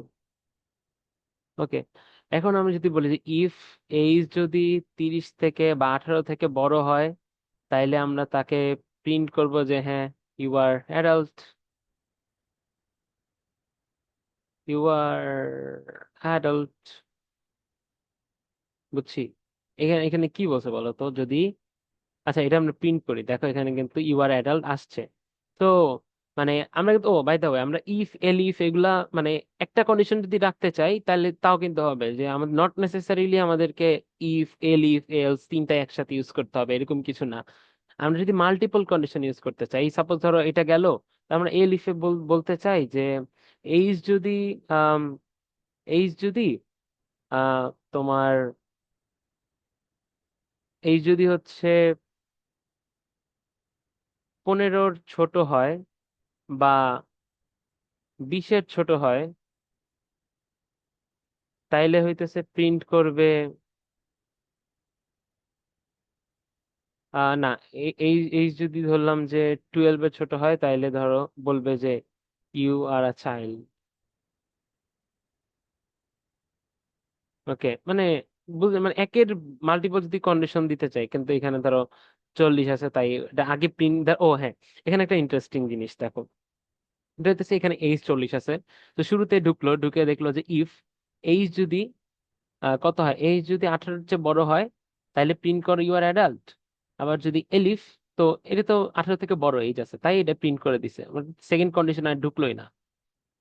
ওকে। এখন আমি যদি বলি যে ইফ এইজ যদি 30 থেকে বা 18 থেকে বড় হয়, তাইলে আমরা তাকে প্রিন্ট করব যে হ্যাঁ, you are adult, you are adult, বুঝছি। এখানে এখানে কি বলছে বলো তো, যদি, আচ্ছা এটা আমরা প্রিন্ট করি, দেখো এখানে কিন্তু ইউ আর অ্যাডাল্ট আসছে। তো মানে আমরা কিন্তু, ও বাই দ্য ওয়ে, আমরা ইফ এলিফ এগুলা মানে একটা কন্ডিশন যদি রাখতে চাই তাহলে তাও কিন্তু হবে, যে আমাদের নট নেসেসারিলি আমাদেরকে ইফ এলিফ এলস তিনটা একসাথে ইউজ করতে হবে এরকম কিছু না। আমরা যদি মাল্টিপল কন্ডিশন ইউজ করতে চাই, সাপোজ ধরো এটা গেল, আমরা এলিফে বলতে চাই যে এইজ যদি আম, এইজ যদি আহ তোমার এইজ যদি হচ্ছে 15-র ছোট হয় বা 20-এর ছোট হয়, তাইলে হইতেছে প্রিন্ট করবে, না, এই এই যদি ধরলাম যে 12-এর ছোট হয়, তাইলে ধরো বলবে যে ইউ আর আ চাইল্ড, ওকে। মানে মানে একের মাল্টিপল যদি কন্ডিশন দিতে চাই, কিন্তু এখানে ধরো 40 আছে, তাই এটা আগে প্রিন্ট, ও হ্যাঁ, এখানে একটা ইন্টারেস্টিং জিনিস দেখো, এটা হইতেছে এখানে এইজ 40 আছে, তো শুরুতে ঢুকলো, ঢুকে দেখলো যে ইফ এইজ যদি কত হয়, এইজ যদি 18-র চেয়ে বড় হয়, তাহলে প্রিন্ট করো ইউ আর অ্যাডাল্ট। আবার যদি এলিফ, তো এটা তো 18 থেকে বড় এইজ আছে, তাই এটা প্রিন্ট করে দিছে, সেকেন্ড কন্ডিশন আর ঢুকলোই না,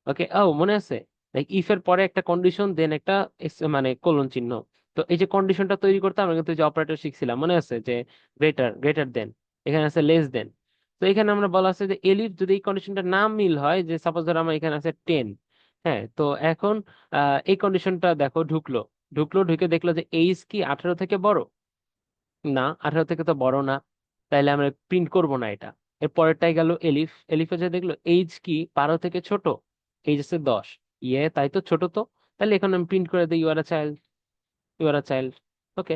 ওকে। ও মনে আছে, লাইক ইফ এর পরে একটা কন্ডিশন, দেন একটা মানে কোলন চিহ্ন। তো এই যে কন্ডিশনটা তৈরি করতে আমরা কিন্তু যে অপারেটর শিখছিলাম, মনে আছে, যে গ্রেটার গ্রেটার দেন, এখানে আছে লেস দেন। তো এখানে আমরা বলা আছে যে এলিফ যদি এই কন্ডিশনটা না মিল হয়, যে সাপোজ ধরো আমার এখানে আছে 10, হ্যাঁ, তো এখন এই কন্ডিশনটা দেখো ঢুকলো, ঢুকে দেখলো যে এইজ কি 18 থেকে বড়, না, 18 থেকে তো বড় না, তাইলে আমরা প্রিন্ট করব না এটা। এর পরেরটাই গেল এলিফ, এলিফে যে দেখলো এইজ কি 12 থেকে ছোট, এইজ আছে 10, ইয়ে তাই তো ছোট তো, তাহলে এখন আমি প্রিন্ট করে দিই you are a child, you are a child, okay.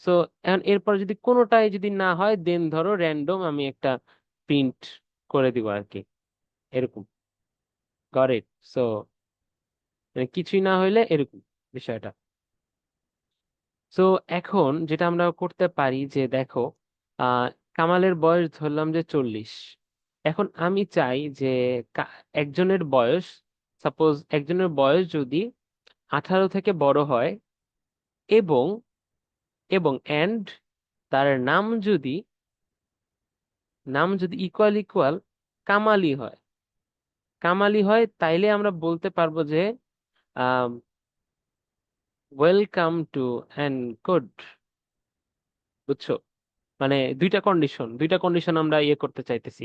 So এখন এরপর যদি কোনোটাই যদি না হয়, দেন ধরো র্যান্ডম আমি একটা প্রিন্ট করে দিব আর কি, এরকম, গট ইট। সো কিছুই না হইলে এরকম বিষয়টা। সো এখন যেটা আমরা করতে পারি যে দেখো, আহ কামালের বয়স ধরলাম যে 40, এখন আমি চাই যে একজনের বয়স, সাপোজ একজনের বয়স যদি 18 থেকে বড় হয়, এবং এন্ড তার নাম যদি ইকুয়াল ইকুয়াল কামালি হয়, তাইলে আমরা বলতে পারবো যে ওয়েলকাম টু অ্যান্ড গুড, বুঝছো। মানে দুইটা কন্ডিশন আমরা ইয়ে করতে চাইতেছি।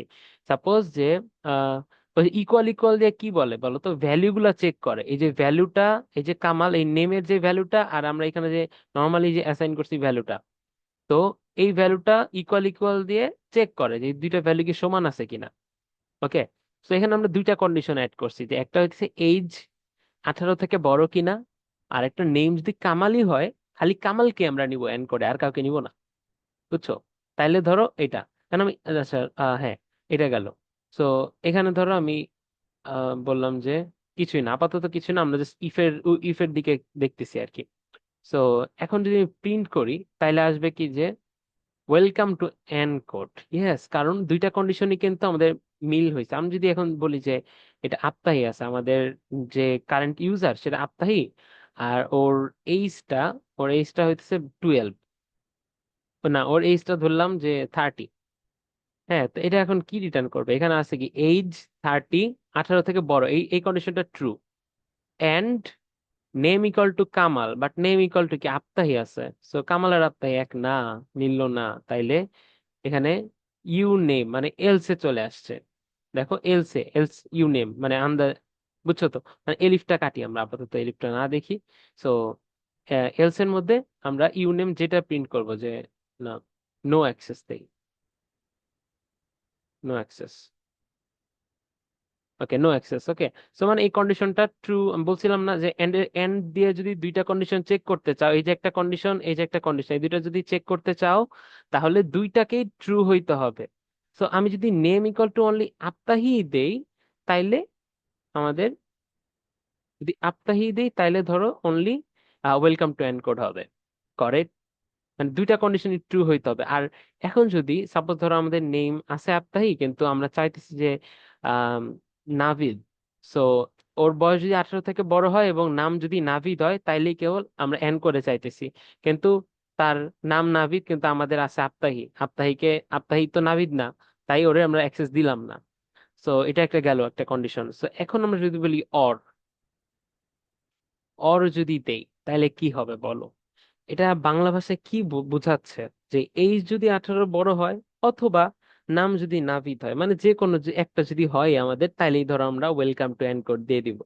সাপোজ যে আহ ওই ইকুয়াল ইকুয়াল দিয়ে কি বলে বলো তো, ভ্যালু গুলা চেক করে। এই যে ভ্যালুটা, এই যে কামাল, এই নেমের যে ভ্যালুটা, আর আমরা এখানে যে নর্মালি যে অ্যাসাইন করছি ভ্যালুটা, তো এই ভ্যালুটা ইকুয়াল ইকুয়াল দিয়ে চেক করে যে এই দুইটা ভ্যালু কি সমান আছে কিনা। ওকে, তো এখানে আমরা দুইটা কন্ডিশন অ্যাড করছি, যে একটা হচ্ছে এইজ 18 থেকে বড় কিনা, আর একটা নেম যদি কামালই হয়, খালি কামালকে আমরা নিব এন্ড করে, আর কাউকে নিব না। বুঝছো? তাইলে ধরো এটা, কারণ আমি আচ্ছা, হ্যাঁ, এটা গেল। সো এখানে ধরো আমি বললাম যে কিছুই না, আপাতত কিছু না, আমরা জাস্ট ইফের দিকে দেখতেছি আর কি। সো এখন যদি প্রিন্ট করি, তাইলে আসবে কি যে welcome to N code. Yes, কারণ দুইটা কন্ডিশনই কিন্তু আমাদের মিল হয়েছে। আমি যদি এখন বলি যে এটা আপ্তাহি আছে, আমাদের যে কারেন্ট ইউজার সেটা আপ্তাহি, আর ওর এইজটা হইতেছে 12, না ওর এইজটা ধরলাম যে 30। হ্যাঁ, তো এটা এখন কি রিটার্ন করবে? এখানে আছে কি এইজ 30, 18 থেকে বড়, এই এই কন্ডিশনটা true. And name equal to Kamal, but name equal to কি আপ্তাহি আছে, সো কামাল আর আপ্তাহি এক না, মিললো না। তাইলে এখানে ইউ নেম মানে এলসে চলে আসছে। দেখো এলসে, এলস ইউ নেম মানে আন্দার, বুঝছো তো? মানে এলিফটা কাটি আমরা, আপাতত এলিফটা না দেখি। সো এলস এর মধ্যে আমরা ইউ নেম যেটা প্রিন্ট করব যে, না, নো অ্যাক্সেস দেই, নো অ্যাক্সেস। ওকে, নো অ্যাক্সেস। ওকে, সো মানে এই কন্ডিশনটা ট্রু। আমি বলছিলাম না যে এন্ড এন্ড দিয়ে যদি দুইটা কন্ডিশন চেক করতে চাও, এই যে একটা কন্ডিশন, এই যে একটা কন্ডিশন, এই দুইটা যদি চেক করতে চাও, তাহলে দুইটাকেই ট্রু হইতে হবে। সো আমি যদি নেম ইকুয়াল টু অনলি আপ্তাহি দেই, তাইলে আমাদের, যদি আপ্তাহি দেই তাইলে ধরো অনলি ওয়েলকাম টু এনকোড হবে। করেক্ট? মানে দুইটা কন্ডিশন ট্রু হইতে হবে। আর এখন যদি সাপোজ ধরো আমাদের নেম আছে আপ্তাহি, কিন্তু আমরা চাইতেছি যে আম, নাভিদ, সো ওর বয়স যদি 18 থেকে বড় হয় এবং নাম যদি নাভিদ হয়, তাইলেই কেবল আমরা এন করে চাইতেছি। কিন্তু তার নাম নাভিদ, কিন্তু আমাদের আছে আপ্তাহি, আপ্তাহি তো নাভিদ না, তাই ওরে আমরা অ্যাক্সেস দিলাম না। সো এটা একটা গেল একটা কন্ডিশন। সো এখন আমরা যদি বলি অর, অর যদি দেই তাহলে কি হবে বলো? এটা বাংলা ভাষায় কি বোঝাচ্ছে? যে এইজ যদি 18 বড় হয়, অথবা নাম যদি নাভিদ হয়, মানে যে কোনো যে একটা যদি হয় আমাদের, তাইলেই ধরো আমরা ওয়েলকাম টু এনকোড দিয়ে দিব।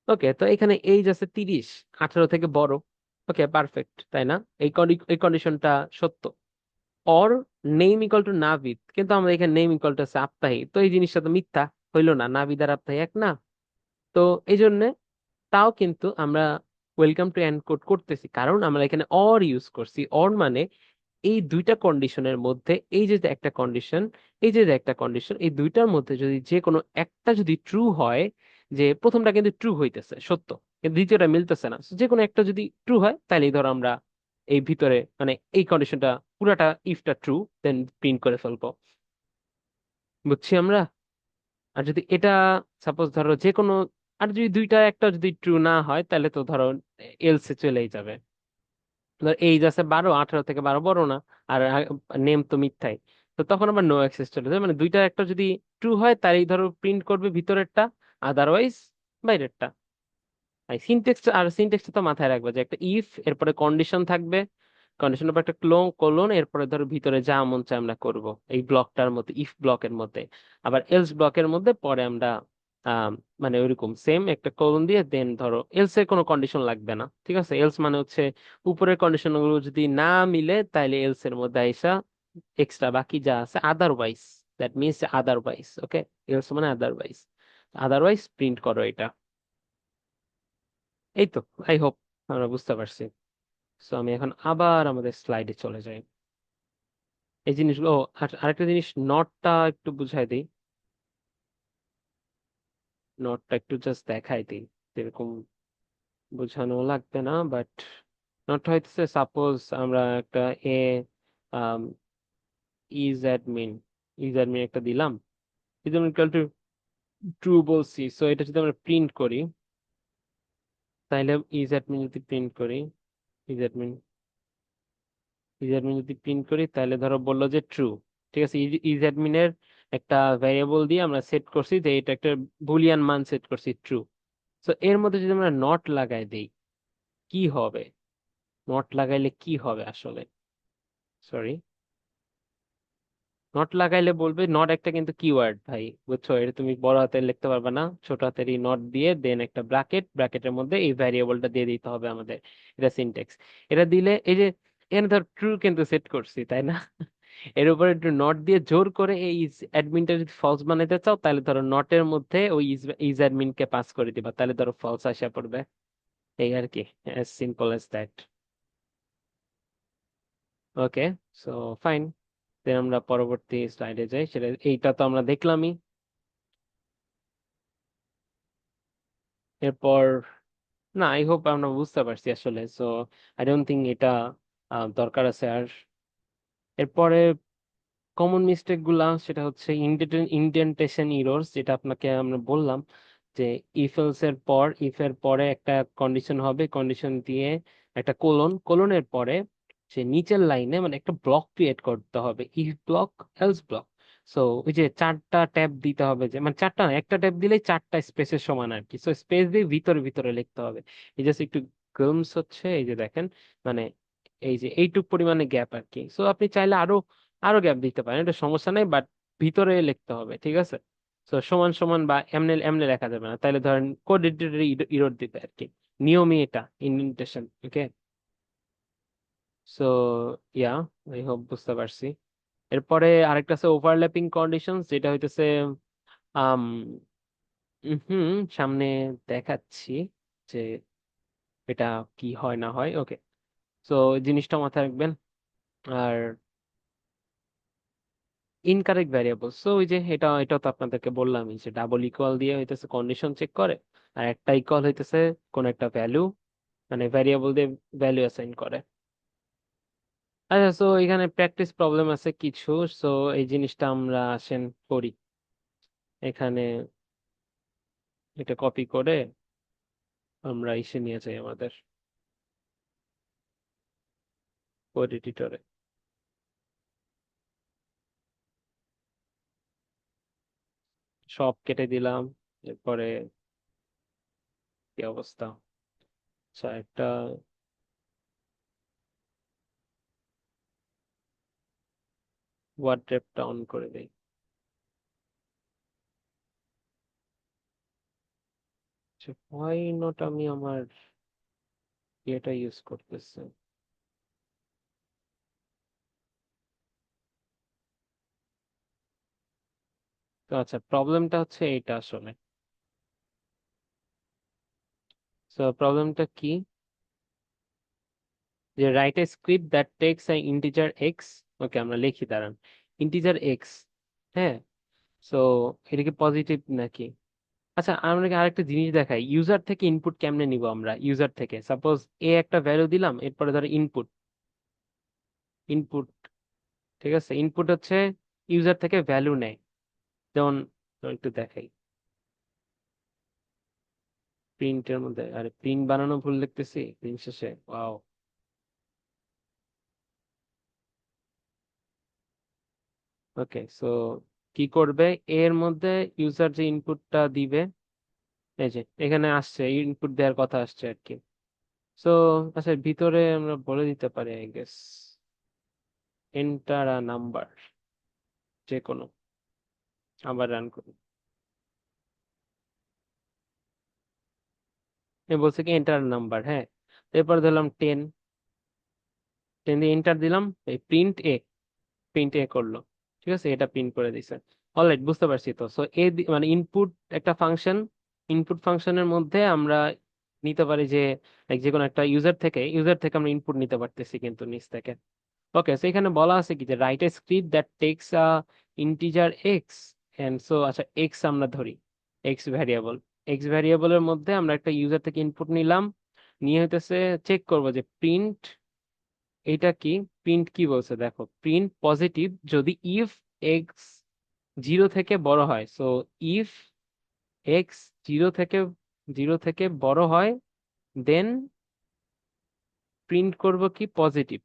ওকে, তো এখানে এইজ আছে 30, 18 থেকে বড়। ওকে, পারফেক্ট, তাই না? এই কন্ডিশনটা সত্য। Or name equal to Navid, কিন্তু আমরা এখানে নেম ইকুয়াল টু আছে আপ্তাহি, তো এই জিনিসটা তো মিথ্যা, হইলো না, নাভিদ আর আপ্তাহি এক না। তো এই জন্য তাও কিন্তু আমরা ওয়েলকাম টু এনকোড করতেছি, কারণ আমরা এখানে অর ইউজ করছি। অর মানে এই দুইটা কন্ডিশনের মধ্যে, এই যে যে একটা কন্ডিশন, এই যে যে একটা কন্ডিশন, এই দুইটার মধ্যে যদি যে কোনো একটা যদি ট্রু হয়, যে প্রথমটা কিন্তু ট্রু হইতেছে সত্য, কিন্তু দ্বিতীয়টা মিলতেছে না, So যে কোনো একটা যদি ট্রু হয়, তাহলেই ধরো আমরা এই ভিতরে মানে এই কন্ডিশনটা পুরাটা, ইফটা ট্রু, দেন প্রিন্ট করে ফেলবো। বুঝছি আমরা? আর যদি এটা সাপোজ ধরো যে কোনো, আর যদি দুইটা একটা যদি ট্রু না হয়, তাহলে তো ধরো এলসে চলেই যাবে। ধর এইজ আছে 12, 18 থেকে 12 বড় না, আর নেম তো মিথ্যাই, তো তখন আবার নো অ্যাক্সেস চলে যাবে। মানে দুইটা একটা যদি ট্রু হয়, তারই ধরো প্রিন্ট করবে ভিতরেরটা, আদারওয়াইজ বাইরেরটা। আর সিনটেক্সটা তো মাথায় রাখবে যে একটা ইফ, এরপরে কন্ডিশন থাকবে, কন্ডিশনের পর একটা কোলন, এরপরে ধরো ভিতরে যা মন চায় আমরা করব এই ব্লকটার মধ্যে, ইফ ব্লকের মধ্যে। আবার এলস ব্লকের মধ্যে পরে আমরা আহ মানে ওইরকম সেম একটা কোলন দিয়ে দেন ধরো এলস এর কোনো কন্ডিশন লাগবে না। ঠিক আছে, এলস মানে হচ্ছে উপরের কন্ডিশন গুলো যদি না মিলে, তাইলে এলস এর মধ্যে আইসা এক্সট্রা বাকি যা আছে otherwise, that means otherwise. Okay, else মানে আদারওয়াইজ, আদারওয়াইজ প্রিন্ট করো এটা। এই তো, আই হোপ আমরা বুঝতে পারছি। সো আমি এখন আবার আমাদের স্লাইডে চলে যাই। এই জিনিসগুলো, আর আরেকটা জিনিস, নটটা একটু বুঝাই দিই। নটটা একটু জাস্ট দেখাই দিই, এরকম বোঝানো লাগবে না, বাট নটটা হইতেছে সাপোজ আমরা একটা এ ইজ অ্যাডমিন একটা দিলাম, ইজ ইকুয়াল টু ট্রু বলছি। সো এটা যদি আমরা প্রিন্ট করি, তাহলে ইজ অ্যাডমিন যদি প্রিন্ট করি, ইজ অ্যাডমিন ইজ অ্যাডমিন যদি প্রিন্ট করি, তাহলে ধরো বললো যে ট্রু। ঠিক আছে, ইজ অ্যাডমিনের একটা ভ্যারিয়েবল দিয়ে আমরা সেট করছি যে এটা একটা বুলিয়ান মান সেট করছি ট্রু। তো এর মধ্যে যদি আমরা নট লাগাই দেই, কি হবে? নট লাগাইলে কি হবে আসলে? সরি, নট লাগাইলে বলবে নট একটা কিন্তু কিওয়ার্ড ভাই, বুঝছো? এটা তুমি বড় হাতের লিখতে পারবে না, ছোট হাতের এই নট দিয়ে দেন একটা ব্র্যাকেট, ব্র্যাকেটের মধ্যে এই ভ্যারিয়েবলটা দিয়ে দিতে হবে আমাদের। এটা সিনট্যাক্স। এটা দিলে এই যে এখানে ধর ট্রু কিন্তু সেট করছি, তাই না? এর উপরে একটু নট দিয়ে জোর করে এই অ্যাডমিনটা যদি ফলস বানাইতে চাও, তাহলে ধরো নটের মধ্যে ওই ইজ অ্যাডমিনকে পাস করে দিবা, তাহলে ধরো ফলস আসা পড়বে। এই আর কি, as simple as that. Okay, so fine. Then আমরা পরবর্তী স্লাইডে যাই, সেটা এইটা তো আমরা দেখলামই। এরপর, না, আই হোপ আমরা বুঝতে পারছি আসলে, সো আই ডোন্ট থিঙ্ক এটা দরকার আছে আর। এরপরে কমন মিস্টেক গুলা, সেটা হচ্ছে ইন্ডেন্টেশন ইরর্স, যেটা আপনাকে আমরা বললাম যে ইফ এলস এর পর, ইফ এর পরে একটা কন্ডিশন হবে, কন্ডিশন দিয়ে একটা কোলন, কোলনের পরে সে নিচের লাইনে মানে একটা ব্লক ক্রিয়েট করতে হবে, if block, else block. So ওই যে চারটা ট্যাব দিতে হবে, যে মানে চারটা না, একটা ট্যাব দিলেই চারটা স্পেসের সমান আর কি। সো স্পেস দিয়ে ভিতরে ভিতরে লিখতে হবে। এই জাস্ট একটু গ্লিমস হচ্ছে, এই যে দেখেন, মানে এই যে এইটুক পরিমাণে গ্যাপ আর কি। সো আপনি চাইলে আরো আরো গ্যাপ দিতে পারেন, এটা সমস্যা নেই, বাট ভিতরে লিখতে হবে, ঠিক আছে? তো সমান সমান বা এমনি এমনি লেখা যাবে না, তাইলে ধরেন কোড এডিটরে ইরর দিবে আর কি। নিয়মই এটা, indentation. Okay, so yeah, I hope বুঝতে পারছি। এরপরে আরেকটা আছে ওভারল্যাপিং কন্ডিশন, যেটা হইতেছে আম হুম, সামনে দেখাচ্ছি যে এটা কি হয় না হয়। ওকে, সো জিনিসটা মাথায় রাখবেন। আর ইনকারেক্ট ভ্যারিয়েবল, সো ওই যে এটা তো আপনাদেরকে বললামই যে ডাবল ইকুয়াল দিয়ে হইতেছে কন্ডিশন চেক করে, আর একটা ইকুয়াল হইতেছে কোন একটা ভ্যালু, মানে ভ্যারিয়েবল দিয়ে ভ্যালু অ্যাসাইন করে। আচ্ছা, সো এখানে প্র্যাকটিস প্রবলেম আছে কিছু। সো এই জিনিসটা আমরা আসেন করি এখানে, এটা কপি করে আমরা এসে নিয়ে যাই আমাদের কোড এডিটরে, সব কেটে দিলাম। এরপরে কি অবস্থা, আচ্ছা একটা ওয়ার্ড্রেপটা অন করে দেই। হোয়াই নট আমি আমার এটা ইউজ করতেছি? তো আচ্ছা, প্রবলেমটা হচ্ছে এইটা আসলে। সো প্রবলেমটা কি, যে write a script that takes an integer X. Okay, আমরা লিখি, দাঁড়ান, ইন্টিজার এক্স। হ্যাঁ, সো এটা কি পজিটিভ নাকি? আচ্ছা, আমরা কি আরেকটা জিনিস দেখাই, ইউজার থেকে ইনপুট কেমনে নিব আমরা? ইউজার থেকে সাপোজ এ একটা ভ্যালু দিলাম, এরপরে ধরো ইনপুট, ইনপুট, ঠিক আছে, ইনপুট হচ্ছে ইউজার থেকে ভ্যালু নেয়। যেমন একটু দেখাই, প্রিন্টের মধ্যে, আরে প্রিন্ট বানানো ভুল লিখতেছি দিন শেষে, ওয়াও। ওকে, সো কি করবে, এর মধ্যে ইউজার যে ইনপুটটা দিবে, এই যে এখানে আসছে ইনপুট দেওয়ার কথা আসছে আর কি। সো আচ্ছা, ভিতরে আমরা বলে দিতে পারি I guess, enter a number, যে কোনো, আবার রান করি। এ বলছে কি এন্টার নাম্বার, হ্যাঁ। এরপর দিলাম 10, 10 দিয়ে এন্টার দিলাম, এই প্রিন্ট এ, প্রিন্ট এ করলো, ঠিক আছে, এটা প্রিন্ট করে দিছে। অলরাইট, বুঝতে পারছি তো। সো মানে ইনপুট একটা ফাংশন, ইনপুট ফাংশনের মধ্যে আমরা নিতে পারি যে like যে কোনো একটা ইউজার থেকে আমরা ইনপুট নিতে পারতেছি কিন্তু নিচ থেকে। ওকে, সো এখানে বলা আছে কি যে write a script that takes a integer x, and so আচ্ছা এক্স আমরা ধরি, এক্স ভ্যারিয়েবল, এক্স ভ্যারিয়েবলের মধ্যে আমরা একটা ইউজার থেকে ইনপুট নিলাম, নিয়ে হইতেছে চেক করব যে প্রিন্ট, এটা কি, প্রিন্ট কি বলছে দেখো, প্রিন্ট পজিটিভ যদি ইফ এক্স জিরো থেকে বড় হয়। সো ইফ এক্স জিরো থেকে বড় হয়, দেন প্রিন্ট করব কি পজিটিভ,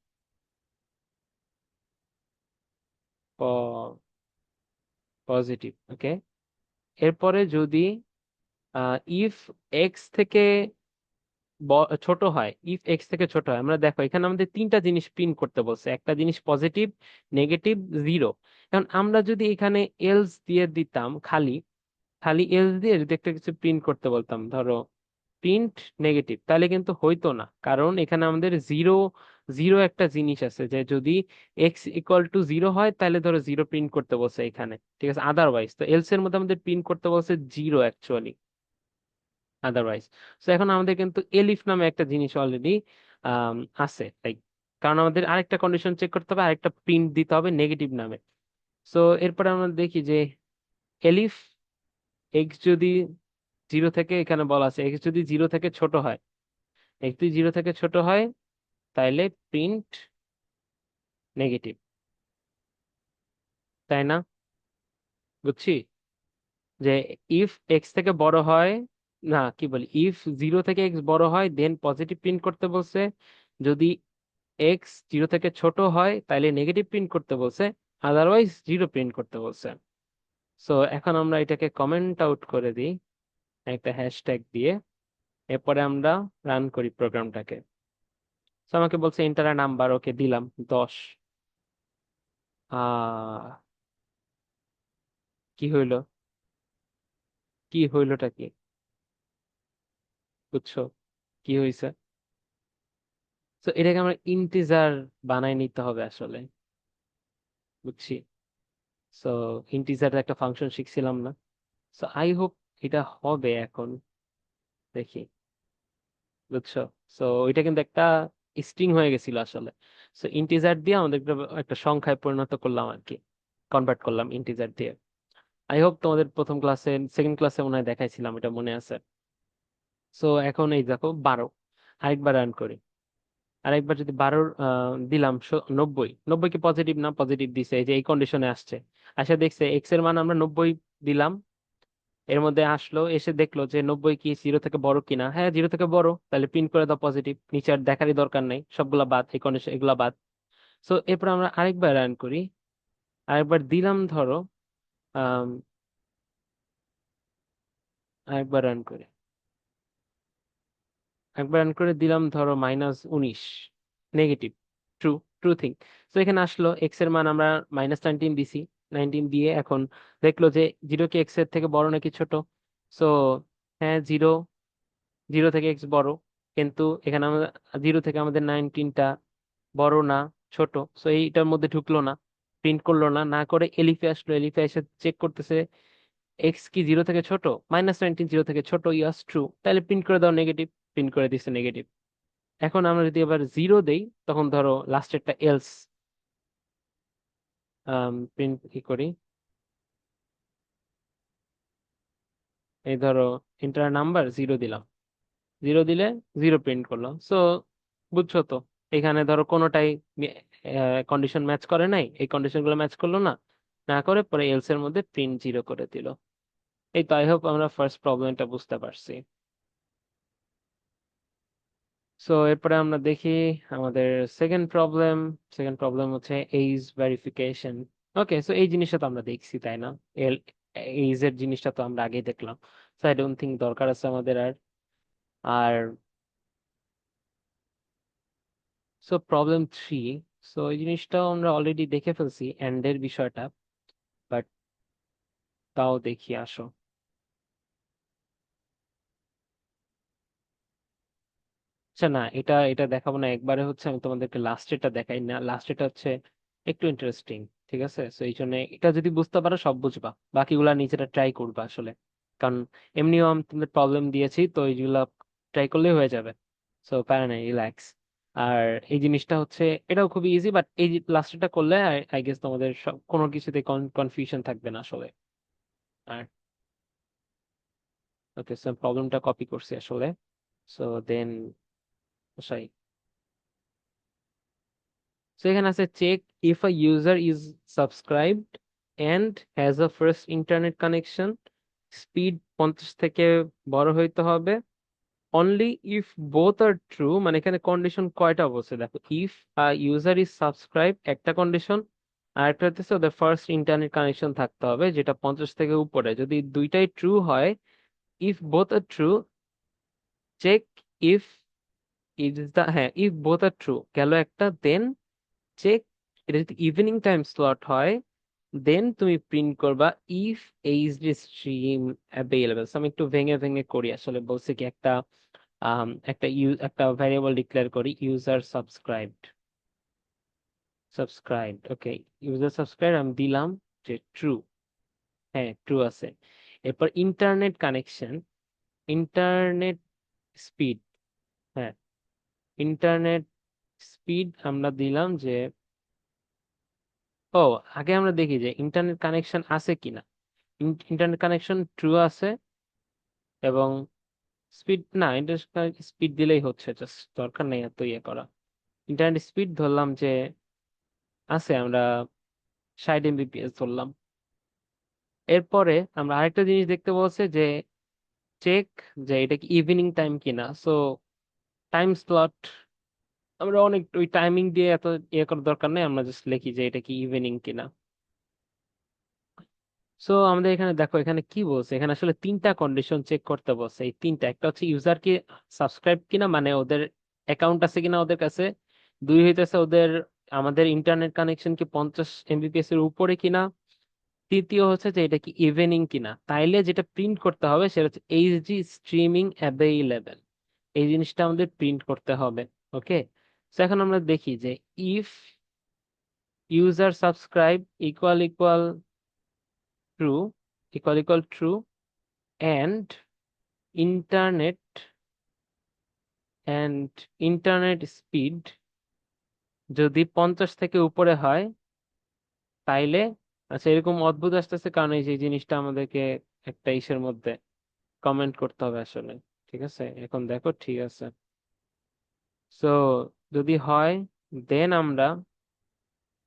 পজিটিভ। ওকে, এরপরে যদি ইফ এক্স থেকে ছোট হয়, ইফ এক্স থেকে ছোট হয়, আমরা দেখো এখানে আমাদের তিনটা জিনিস প্রিন্ট করতে বলছে, একটা জিনিস পজিটিভ, নেগেটিভ, জিরো। এখন আমরা যদি এখানে এলস দিয়ে দিতাম, খালি খালি এলস দিয়ে যদি একটা কিছু প্রিন্ট করতে বলতাম, ধরো প্রিন্ট নেগেটিভ, তাহলে কিন্তু হইতো না, কারণ এখানে আমাদের জিরো, জিরো একটা জিনিস আছে যে যদি এক্স ইকুয়াল টু জিরো হয় তাহলে ধরো জিরো প্রিন্ট করতে বলছে এখানে, ঠিক আছে, আদারওয়াইজ তো এলস এর মধ্যে আমাদের প্রিন্ট করতে বলছে জিরো অ্যাকচুয়ালি, আদারওয়াইজ। তো এখন আমাদের কিন্তু এলিফ নামে একটা জিনিস অলরেডি আছে, লাইক, কারণ আমাদের আরেকটা কন্ডিশন চেক করতে হবে, আরেকটা প্রিন্ট দিতে হবে নেগেটিভ নামে। সো এরপরে আমরা দেখি যে এলিফ এক্স যদি জিরো থেকে, এখানে বলা আছে এক্স যদি জিরো থেকে ছোট হয়, এক্স যদি জিরো থেকে ছোট হয় তাইলে প্রিন্ট নেগেটিভ, তাই না? বুঝছি যে ইফ এক্স থেকে বড় হয়, না কি বলি, ইফ জিরো থেকে এক্স বড় হয় দেন পজিটিভ প্রিন্ট করতে বলছে, যদি এক্স জিরো থেকে ছোট হয় তাহলে নেগেটিভ প্রিন্ট করতে বলছে, আদারওয়াইজ জিরো প্রিন্ট করতে বলছে। সো এখন আমরা এটাকে কমেন্ট আউট করে দিই একটা হ্যাশট্যাগ দিয়ে, এরপরে আমরা রান করি প্রোগ্রামটাকে। তো আমাকে বলছে এন্টার নাম্বার, ওকে দিলাম 10। কি হইলো, কি হইলোটা কি, বুঝছো কি হয়েছে? তো এটাকে আমরা ইন্টিজার বানাই নিতে হবে আসলে, বুঝছি। সো ইন্টিজার একটা ফাংশন শিখছিলাম না, সো আই হোপ এটা হবে এখন, দেখি, বুঝছো। সো ওইটা কিন্তু একটা স্ট্রিং হয়ে গেছিল আসলে। সো ইন্টিজার দিয়ে আমাদের একটা একটা সংখ্যায় পরিণত করলাম আর কি, কনভার্ট করলাম ইন্টিজার দিয়ে। আই হোপ তোমাদের প্রথম ক্লাসে, সেকেন্ড ক্লাসে মনে হয় দেখাইছিলাম, এটা মনে আছে। সো এখন এই দেখো 12, আরেকবার রান করি। আরেকবার যদি 12 দিলাম 90, 90 কি পজিটিভ না, পজিটিভ দিছে, এই যে এই কন্ডিশনে আসছে, আসে দেখছে এক্স এর মান আমরা 90 দিলাম, এর মধ্যে আসলো, এসে দেখলো যে 90 কি জিরো থেকে বড় কিনা, হ্যাঁ জিরো থেকে বড়, তাহলে প্রিন্ট করে দাও পজিটিভ, নিচে আর দেখারই দরকার নাই, সবগুলা বাদ, এই কন্ডিশন এগুলা বাদ। সো এরপর আমরা আরেকবার রান করি, আরেকবার দিলাম ধরো আম, আরেকবার রান করি, একবার রান করে দিলাম ধরো -19, নেগেটিভ, ট্রু, ট্রু থিং। তো এখানে আসলো এক্স এর মান আমরা -19 দিছি, 19 দিয়ে এখন দেখলো যে জিরো কি এক্স এর থেকে বড় নাকি ছোট। সো হ্যাঁ জিরো, জিরো থেকে এক্স বড়, কিন্তু এখানে আমরা জিরো থেকে আমাদের 19টা বড় না, ছোট। সো এইটার মধ্যে ঢুকলো না, প্রিন্ট করলো না, না করে এলিফে আসলো, এলিফে এসে চেক করতেছে এক্স কি জিরো থেকে ছোট, -19 জিরো থেকে ছোট, ইয়াস ট্রু, তাহলে প্রিন্ট করে দাও নেগেটিভ, প্রিন্ট করে দিচ্ছে নেগেটিভ। এখন আমরা যদি আবার জিরো দেই, তখন ধরো লাস্টেরটা এলস প্রিন্ট কি করি, এই ধরো ইন্টার নাম্বার জিরো দিলাম, জিরো দিলে জিরো প্রিন্ট করলো। সো বুঝছো তো, এখানে ধরো কোনোটাই কন্ডিশন ম্যাচ করে নাই, এই কন্ডিশন গুলো ম্যাচ করলো না, না করে পরে এলস এর মধ্যে প্রিন্ট জিরো করে দিল। এই তো, আই হোপ আমরা ফার্স্ট প্রবলেমটা বুঝতে পারছি। সো এরপরে আমরা দেখি আমাদের সেকেন্ড প্রবলেম। সেকেন্ড প্রবলেম হচ্ছে এইজ ভেরিফিকেশন। ওকে, সো এই জিনিসটা তো আমরা দেখছি, তাই না? এল এইজ এর জিনিসটা তো আমরা আগেই দেখলাম, সো আই ডোন্ট থিঙ্ক দরকার আছে আমাদের আর। আর সো প্রবলেম 3, সো এই জিনিসটাও আমরা অলরেডি দেখে ফেলছি এন্ড এর বিষয়টা, বাট তাও দেখি, আসো। আচ্ছা না, এটা এটা দেখাবো না একবারে, হচ্ছে আমি তোমাদেরকে লাস্টেরটা দেখাই না, লাস্টেরটা হচ্ছে একটু ইন্টারেস্টিং, ঠিক আছে? তো এই জন্য এটা যদি বুঝতে পারো সব বুঝবা, বাকিগুলা নিজেরা ট্রাই করবা আসলে, কারণ এমনিও আমি তোমাদের প্রবলেম দিয়েছি, তো এইগুলা ট্রাই করলেই হয়ে যাবে। সো প্যারা নাই, রিল্যাক্স। আর এই জিনিসটা হচ্ছে, এটাও খুবই ইজি, বাট এই লাস্টেরটা করলে আই গেস তোমাদের সব কোনো কিছুতে কনফিউশন থাকবে না আসলে। আর ওকে, সো প্রবলেমটা কপি করছি আসলে। সো দেন So এখানে আছে check if a user is subscribed and has a fast internet connection, speed 50 থেকে বড় হইতে হবে, only if both are true, মানে এখানে কন্ডিশন কয়টা অবশ্যই দেখো, if a user is subscribe একটা কন্ডিশন, আর একটা হচ্ছে ওদের ফার্স্ট ইন্টারনেট কানেকশন থাকতে হবে যেটা 50 থেকে উপরে, যদি দুইটাই ট্রু হয়, if both are true, check if is the, হ্যাঁ, ইফ বোথ আর ট্রু গেল একটা, দেন চেক। এটা যদি ইভিনিং টাইম স্লট হয়, দেন তুমি প্রিন্ট করবা ইফ এইচডি স্ট্রিম অ্যাভেলেবল। আমি একটু ভেঙে ভেঙে করি, আসলে বলছি কি, একটা ভ্যারিয়েবল ডিক্লেয়ার করি, ইউজার সাবস্ক্রাইবড, ওকে। ইউজার সাবস্ক্রাইব আমি দিলাম যে ট্রু, হ্যাঁ ট্রু আছে। এরপর ইন্টারনেট কানেকশন, ইন্টারনেট স্পিড, হ্যাঁ ইন্টারনেট স্পিড আমরা দিলাম যে, ও, আগে আমরা দেখি যে ইন্টারনেট কানেকশন আছে কিনা। ইন্টারনেট কানেকশন ট্রু আছে, এবং স্পিড না, ইন্টারনেট স্পিড দিলেই হচ্ছে, জাস্ট দরকার নেই এত ইয়ে করা। ইন্টারনেট স্পিড ধরলাম যে আছে, আমরা 60 Mbps ধরলাম। এরপরে আমরা আরেকটা জিনিস দেখতে বলছে যে চেক, যে এটা কি ইভিনিং টাইম কিনা। সো টাইম স্লট, আমরা অনেক ওই টাইমিং দিয়ে এত ইয়ে করার দরকার নেই, আমরা জাস্ট লিখি যে এটা কি ইভিনিং কিনা। সো আমাদের এখানে দেখো, এখানে কি বলছে, এখানে আসলে তিনটা কন্ডিশন চেক করতে বলছে। এই তিনটা, একটা হচ্ছে ইউজার কি সাবস্ক্রাইব কিনা, মানে ওদের অ্যাকাউন্ট আছে কিনা ওদের কাছে। দুই হইতেছে ওদের, আমাদের ইন্টারনেট কানেকশন কি 50 Mbps এর উপরে কিনা। তৃতীয় হচ্ছে যে এটা কি ইভিনিং কিনা। তাইলে যেটা প্রিন্ট করতে হবে সেটা হচ্ছে এইচডি স্ট্রিমিং অ্যাভেইলেবল, এই জিনিসটা আমাদের প্রিন্ট করতে হবে। ওকে, তো এখন আমরা দেখি যে if user subscribe equal equal true, true, and internet and internet speed যদি 50 থেকে উপরে হয়, তাইলে, আচ্ছা এরকম অদ্ভুত আসতেছে কারণ এই যে জিনিসটা আমাদেরকে একটা ইসের মধ্যে কমেন্ট করতে হবে আসলে। ঠিক আছে, এখন দেখো, ঠিক আছে। সো যদি হয়, দেন আমরা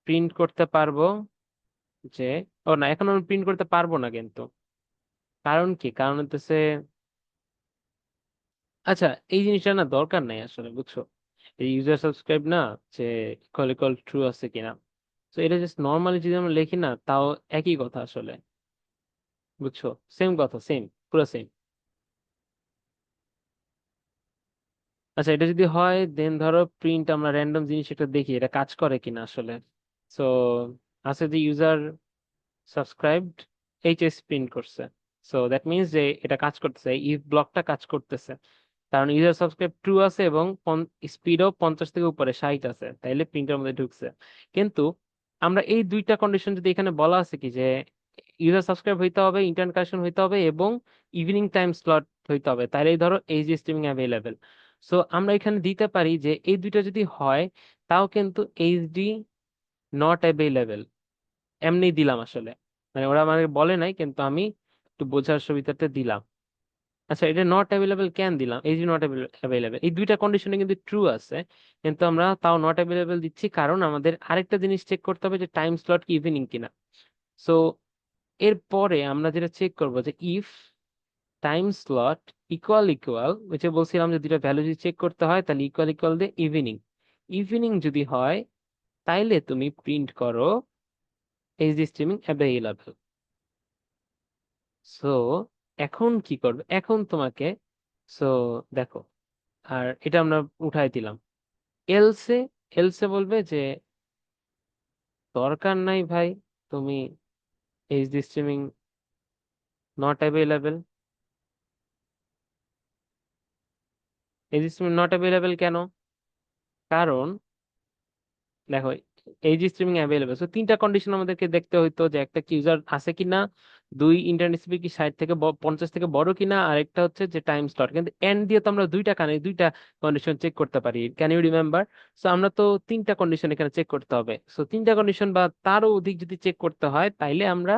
প্রিন্ট করতে পারবো যে, ও না, এখন আমরা প্রিন্ট করতে পারবো না কিন্তু। কারণ কি, কারণ হচ্ছে, আচ্ছা এই জিনিসটা না দরকার নাই আসলে, বুঝছো। এই ইউজার সাবস্ক্রাইব না, যে ইকুয়াল ইকুয়াল ট্রু আছে কিনা, তো এটা জাস্ট নর্মালি যদি আমরা লিখি না, তাও একই কথা আসলে, বুঝছো। সেম কথা, সেম, পুরো সেম। আচ্ছা এটা যদি হয়, দেন ধরো প্রিন্ট, আমরা র্যান্ডম জিনিস একটা দেখি এটা কাজ করে কিনা আসলে। সো আছে যে ইউজার সাবস্ক্রাইবড এইচএস প্রিন্ট করছে। সো দ্যাট মিনস যে এটা কাজ করতেছে, ইফ ব্লকটা কাজ করতেছে, কারণ ইউজার সাবস্ক্রাইব ট্রু আছে এবং স্পিডও 50 থেকে উপরে 60 আছে, তাইলে প্রিন্টের মধ্যে ঢুকছে। কিন্তু আমরা এই দুইটা কন্ডিশন যদি এখানে বলা আছে কি যে ইউজার সাবস্ক্রাইব হইতে হবে, ইন্টারনেট কানেকশন হইতে হবে, এবং ইভিনিং টাইম স্লট হইতে হবে, তাইলেই ধরো এইচডি স্ট্রিমিং অ্যাভেলেবেল। সো আমরা এখানে দিতে পারি যে এই দুইটা যদি হয়, তাও কিন্তু এইচডি নট অ্যাভেলেবেল, এমনি দিলাম আসলে। মানে ওরা আমাকে বলে নাই, কিন্তু আমি একটু বোঝার সুবিধাতে দিলাম। আচ্ছা এটা নট অ্যাভেলেবেল কেন দিলাম, এই যে নট অ্যাভেলেবেল, এই দুইটা কন্ডিশনে কিন্তু ট্রু আছে, কিন্তু আমরা তাও নট অ্যাভেলেবেল দিচ্ছি কারণ আমাদের আরেকটা জিনিস চেক করতে হবে যে টাইম স্লট কি ইভিনিং কিনা। সো এরপরে আমরা যেটা চেক করব যে if time slot equal equal, ওই যে বলছিলাম যে দুইটা ভ্যালু যদি চেক করতে হয়, তাহলে ইকুয়াল ইকুয়াল দিয়ে ইভিনিং। ইভিনিং যদি হয়, তাইলে তুমি প্রিন্ট করো এইচডি স্ট্রিমিং অ্যাভেইলেবল। সো এখন কি করবে, এখন তোমাকে, সো দেখো, আর এটা আমরা উঠাই দিলাম। এলসে, এলসে বলবে যে দরকার নাই ভাই, তুমি HD streaming not available. HD streaming not available কেন, কারণ দেখো এইচডি স্ট্রিমিং অ্যাভেলেবেল, তো তিনটা কন্ডিশন আমাদেরকে দেখতে হইতো, যে একটা কি ইউজার আছে কিনা, দুই ইন্টারনেট স্পিড কি 60 থেকে 50 থেকে বড় কিনা, আর একটা হচ্ছে যে টাইম স্লট। কিন্তু এন্ড দিয়ে তো আমরা দুইটা কন্ডিশন চেক করতে পারি, ক্যান ইউ রিমেম্বার। সো আমরা তো তিনটা কন্ডিশন এখানে চেক করতে হবে। সো তিনটা কন্ডিশন বা তারও অধিক যদি চেক করতে হয়, তাইলে আমরা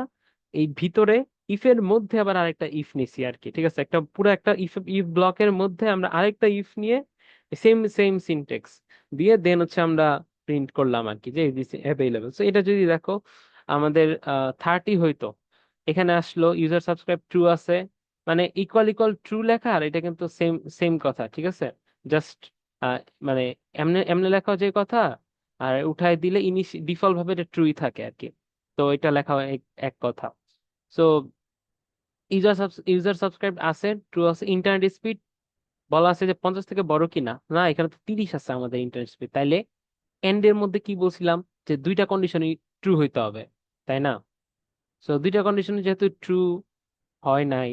এই ভিতরে ইফের মধ্যে আবার আরেকটা ইফ নিছি আর কি। ঠিক আছে, একটা পুরো একটা ইফ ইফ ব্লকের মধ্যে আমরা আরেকটা ইফ নিয়ে সেম সেম সিনটেক্স দিয়ে দেন হচ্ছে আমরা প্রিন্ট করলাম আর কি, যে অ্যাভেলেবেল। তো এটা যদি দেখো আমাদের 30 হইতো, এখানে আসলো ইউজার সাবস্ক্রাইব ট্রু আছে, মানে ইকুয়াল ইকুয়াল ট্রু লেখা, আর এটা কিন্তু সেম সেম কথা। ঠিক আছে, জাস্ট মানে এমনি এমনি লেখা যে কথা, আর উঠাই দিলে ডিফল্ট ভাবে এটা ট্রুই থাকে আর কি। তো এটা লেখা হয় এক এক কথা। সো ইউজার সাবস্ক্রাইব আছে, ট্রু আছে, ইন্টারনেট স্পিড বলা আছে যে 50 থেকে বড় কি না, না এখানে তো 30 আছে আমাদের ইন্টারনেট স্পিড, তাইলে এন্ড এর মধ্যে কি বলছিলাম, যে দুইটা কন্ডিশনই ট্রু হইতে হবে, তাই না? সো দুইটা কন্ডিশন যেহেতু ট্রু হয় নাই,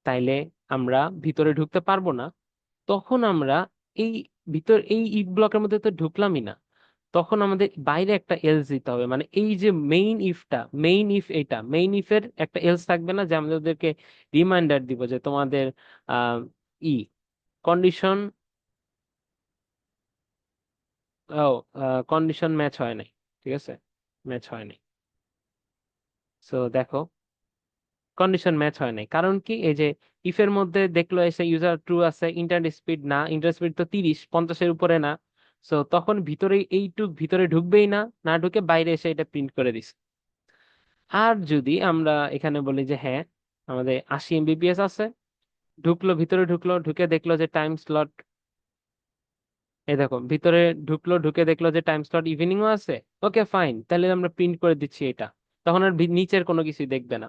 তাইলে আমরা ভিতরে ঢুকতে পারবো না। তখন আমরা এই এই ইফ ব্লকের মধ্যে তো ঢুকলামই না, তখন আমাদের বাইরে একটা এলস দিতে হবে, মানে এই যে মেইন ইফ, এটা মেইন ইফের একটা এলস থাকবে না, যে আমাদেরকে রিমাইন্ডার দিব যে তোমাদের আহ ই কন্ডিশন, ও কন্ডিশন ম্যাচ হয় নাই, ঠিক আছে, ম্যাচ হয় নাই। সো দেখো, কন্ডিশন ম্যাচ হয় নাই, কারণ কি, এই যে ইফের মধ্যে দেখলো এসে ইউজার ট্রু আছে, ইন্টারনেট স্পিড না, ইন্টারনেট স্পিড তো 30, 50-এর উপরে না। সো তখন ভিতরে এইটুক ভিতরে ঢুকবেই না, না ঢুকে বাইরে এসে এটা প্রিন্ট করে দিস। আর যদি আমরা এখানে বলি যে হ্যাঁ, আমাদের 80 Mbps আছে, ঢুকলো, ভিতরে ঢুকলো, ঢুকে দেখলো যে টাইম স্লট, এই দেখো ভিতরে ঢুকলো, ঢুকে দেখলো যে টাইম স্লট ইভিনিংও আছে, ওকে ফাইন, তাহলে আমরা প্রিন্ট করে দিচ্ছি এটা। তখন আর নিচের কোনো কিছুই দেখবে না।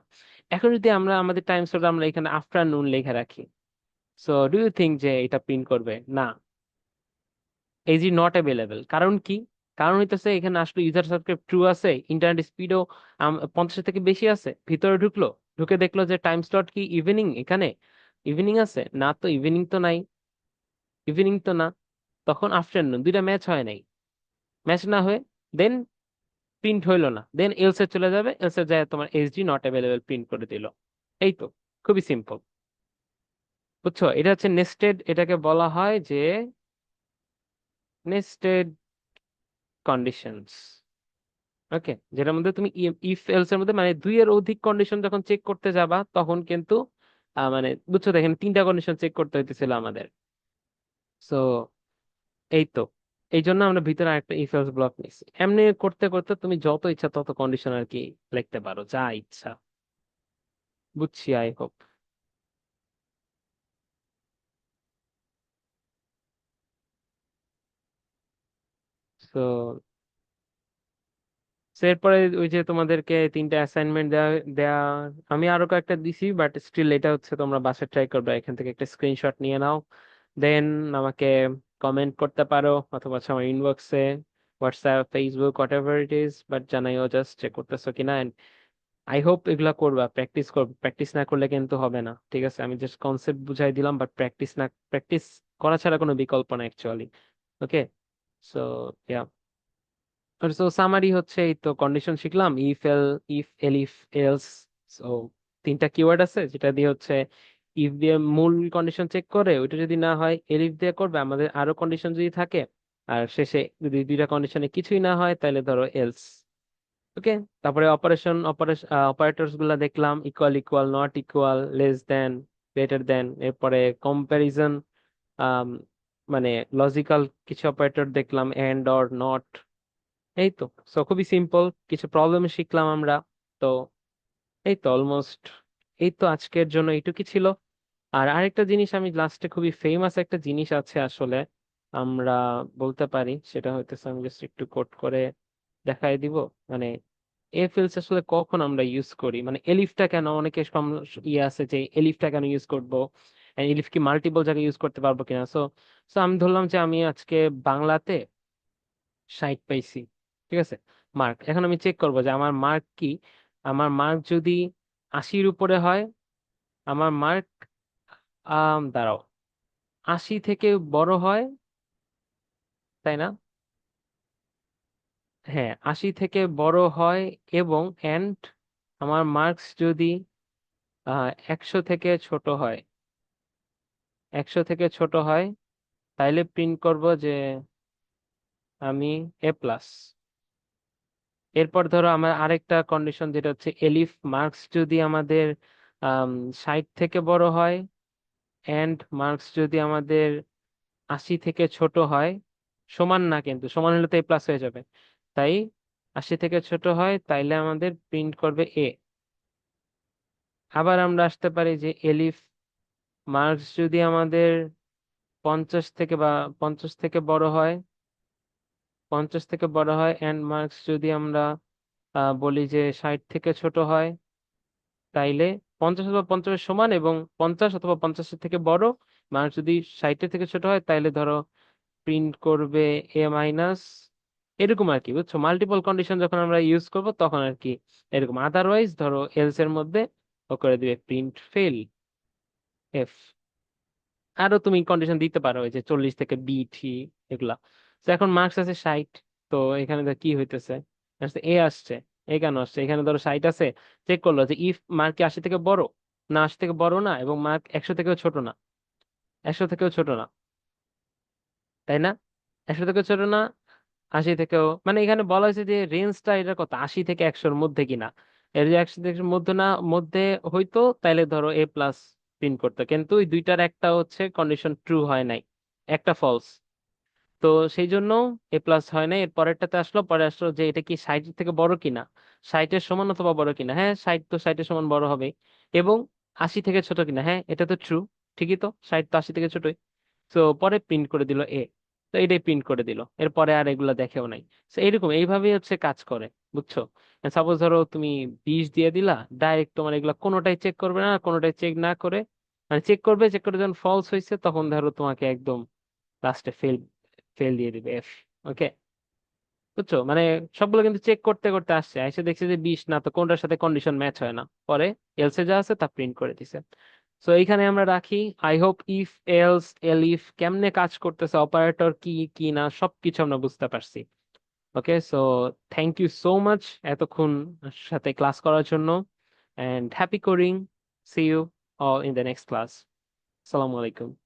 এখন যদি আমরা আমাদের টাইম স্লট আমরা এখানে আফটারনুন লিখে রাখি, সো ডু ইউ থিঙ্ক যে এটা প্রিন্ট করবে না? এই যে নট অ্যাভেলেবেল, কারণ কি, কারণ হইতেছে এখানে আসলে ইউজার সাবস্ক্রাইব ট্রু আছে, ইন্টারনেট স্পিডও 50 থেকে বেশি আছে, ভিতরে ঢুকলো, ঢুকে দেখলো যে টাইম স্লট কি ইভিনিং, এখানে ইভিনিং আছে না, তো ইভিনিং তো নাই, ইভিনিং তো না, তখন আফটারনুন, দুইটা ম্যাচ হয় নাই, ম্যাচ না হয়ে দেন প্রিন্ট হইলো না, দেন এলসে চলে যাবে, এলসে যায় তোমার এইচডি নট অ্যাভেলেবেল প্রিন্ট করে দিল। এই তো, খুবই সিম্পল, বুঝছো? এটা হচ্ছে নেস্টেড, এটাকে বলা হয় যে নেস্টেড কন্ডিশনস। ওকে, যেটার মধ্যে তুমি ইফ এলস এর মধ্যে মানে দুইয়ের অধিক কন্ডিশন যখন চেক করতে যাবা, তখন কিন্তু মানে বুঝছো, দেখেন তিনটা কন্ডিশন চেক করতে হইতেছিল আমাদের। সো এই তো, এই জন্য আমরা ভিতরে আরেকটা ইফ এলস ব্লক নিছি। এমনি করতে করতে তুমি যত ইচ্ছা তত কন্ডিশন আর কি লিখতে পারো, যা ইচ্ছা। বুঝছি, আই হোপ। তো এরপরে ওই যে তোমাদেরকে তিনটা অ্যাসাইনমেন্ট দেয়া দেয়া আমি আরো কয়েকটা দিছি, বাট স্টিল এটা হচ্ছে তোমরা বাসায় ট্রাই করবে, এখান থেকে একটা স্ক্রিনশট নিয়ে নাও, দেন আমাকে কমেন্ট করতে পারো, অথবা হচ্ছে আমার ইনবক্সে, WhatsApp, Facebook, whatever it is, but জানাইও জাস্ট চেক করতেছো কিনা। এন্ড আই হোপ এগুলা করবা, প্র্যাকটিস করবে, প্র্যাকটিস না করলে কিন্তু হবে না, ঠিক আছে? আমি জাস্ট কনসেপ্ট বুঝাই দিলাম, বাট প্র্যাকটিস করা ছাড়া কোনো বিকল্প না অ্যাকচুয়ালি। ওকে, সো সো সামারি হচ্ছে, এই তো কন্ডিশন শিখলাম, ইফ এলিফ এলস। সো তিনটা কিওয়ার্ড আছে, যেটা দিয়ে হচ্ছে ইফ দিয়ে মূল কন্ডিশন চেক করে, ওইটা যদি না হয় এলিফ দিয়ে করবে, আমাদের আরো কন্ডিশন যদি থাকে, আর শেষে যদি দুইটা কন্ডিশনে কিছুই না হয়, তাহলে ধরো এলস। ওকে, তারপরে অপারেটরস গুলা দেখলাম, equal, equal, not equal, less than, greater দেন, এরপরে কম্প্যারিজন, মানে লজিক্যাল কিছু অপারেটর দেখলাম, এন্ড, অর, নট। এই তো, সো খুবই সিম্পল কিছু প্রবলেম শিখলাম আমরা। তো এই তো অলমোস্ট, এই তো আজকের জন্য এইটুকুই ছিল। আর আরেকটা জিনিস, আমি লাস্টে, খুবই ফেমাস একটা জিনিস আছে আসলে, আমরা বলতে পারি, সেটা হইতেছে, আমি জাস্ট একটু কোট করে দেখাই দিব। মানে এফএলস আসলে কখন আমরা ইউজ করি, মানে এলিফটা কেন, অনেকে ইয়ে আছে যে এলিফটা কেন ইউজ করবো, এলিফ কি মাল্টিপল জায়গায় ইউজ করতে পারবো কিনা। সো সো আমি ধরলাম যে আমি আজকে বাংলাতে 60 পাইছি, ঠিক আছে, মার্ক। এখন আমি চেক করবো যে আমার মার্ক কি, আমার মার্ক যদি 80-র উপরে হয়, আমার মার্ক, দাঁড়াও, 80 থেকে বড় হয়, তাই না? হ্যাঁ, 80 থেকে বড় হয়, এবং এন্ড আমার মার্কস যদি 100 থেকে ছোট হয়, 100 থেকে ছোট হয়, তাইলে প্রিন্ট করব যে আমি A+। এরপর ধরো আমার আরেকটা কন্ডিশন, যেটা হচ্ছে এলিফ মার্কস যদি আমাদের 60 থেকে বড় হয়, এন্ড মার্কস যদি আমাদের 80 থেকে ছোট হয়, সমান না, কিন্তু সমান হলে তো A+ হয়ে যাবে, তাই 80 থেকে ছোট হয়, তাইলে আমাদের প্রিন্ট করবে এ। আবার আমরা আসতে পারি যে এলিফ মার্কস যদি আমাদের 50 থেকে বা 50 থেকে বড় হয়, 50 থেকে বড় হয়, এন্ড মার্কস যদি আমরা বলি যে 60 থেকে ছোট হয়, তাইলে 50 অথবা 50-এর সমান এবং 50 অথবা 50-এর থেকে বড়, মার্কস যদি 60-এর থেকে ছোট হয় তাহলে ধরো প্রিন্ট করবে এ মাইনাস, এরকম আর কি, বুঝছো? মাল্টিপল কন্ডিশন যখন আমরা ইউজ করব তখন আর কি এরকম। আদারওয়াইজ ধরো এলস এর মধ্যে ও করে দিবে প্রিন্ট ফেল এফ। আরো তুমি কন্ডিশন দিতে পারো, ওই যে 40 থেকে বি থ্রি, এগুলা। তো এখন মার্কস আছে 60, তো এখানে ধর কি হইতেছে, এ আসছে। এ কেন আসছে? এখানে ধরো 60 আছে, চেক করলো যে ইফ মার্ক কি 80 থেকে বড় না, 80 থেকে বড় না, এবং মার্ক 100 থেকেও ছোট না, 100 থেকেও ছোট না, তাই না? 100 থেকেও ছোট না, 80 থেকেও, মানে এখানে বলা হয়েছে যে রেঞ্জটা এটা কত, 80 থেকে 100-র মধ্যে কিনা। এর যে 100 থেকে 100-র মধ্যে না, মধ্যে হইতো, তাইলে ধরো এ প্লাস প্রিন্ট করতো, কিন্তু ওই দুইটার একটা হচ্ছে কন্ডিশন ট্রু হয় নাই, একটা ফলস। তো সেই জন্য এ প্লাস হয় নাই। এর পরেরটাতে আসলো, পরে আসলো যে এটা কি 60-এর থেকে বড় কিনা, 60-এর সমান অথবা বড় কিনা। হ্যাঁ, 60 তো 60-এর সমান বড় হবে, এবং 80 থেকে ছোট কিনা। হ্যাঁ, এটা তো ট্রু, ঠিকই তো, 60 তো 80 থেকে ছোট। তো পরে প্রিন্ট করে দিল এ, তো এটাই প্রিন্ট করে দিল, এরপরে আর এগুলা দেখেও নাই। তো এইরকম এইভাবেই হচ্ছে কাজ করে, বুঝছো? সাপোজ ধরো তুমি 20 দিয়ে দিলা, ডাইরেক্ট তোমার এগুলা কোনোটাই চেক করবে না, কোনোটাই চেক না করে, মানে চেক করবে, চেক করে যখন ফলস হয়েছে তখন ধরো তোমাকে একদম লাস্টে ফেল, ফেল দিয়ে দিবে এফ। ওকে, বুঝছো? মানে সবগুলো কিন্তু চেক করতে করতে আসছে, এসে দেখছে যে 20 না, তো কোনটার সাথে কন্ডিশন ম্যাচ হয় না, পরে এলসে যা আছে তা প্রিন্ট করে দিছে। সো এইখানে আমরা রাখি। আই হোপ ইফ, এলস, এলিফ কেমনে কাজ করতেছে, অপারেটর কি কি না, সবকিছু আমরা বুঝতে পারছি। Okay, so thank you so much এতক্ষণ সাথে ক্লাস করার জন্য, and happy coding. See you all in the next class. আসসালামু আলাইকুম।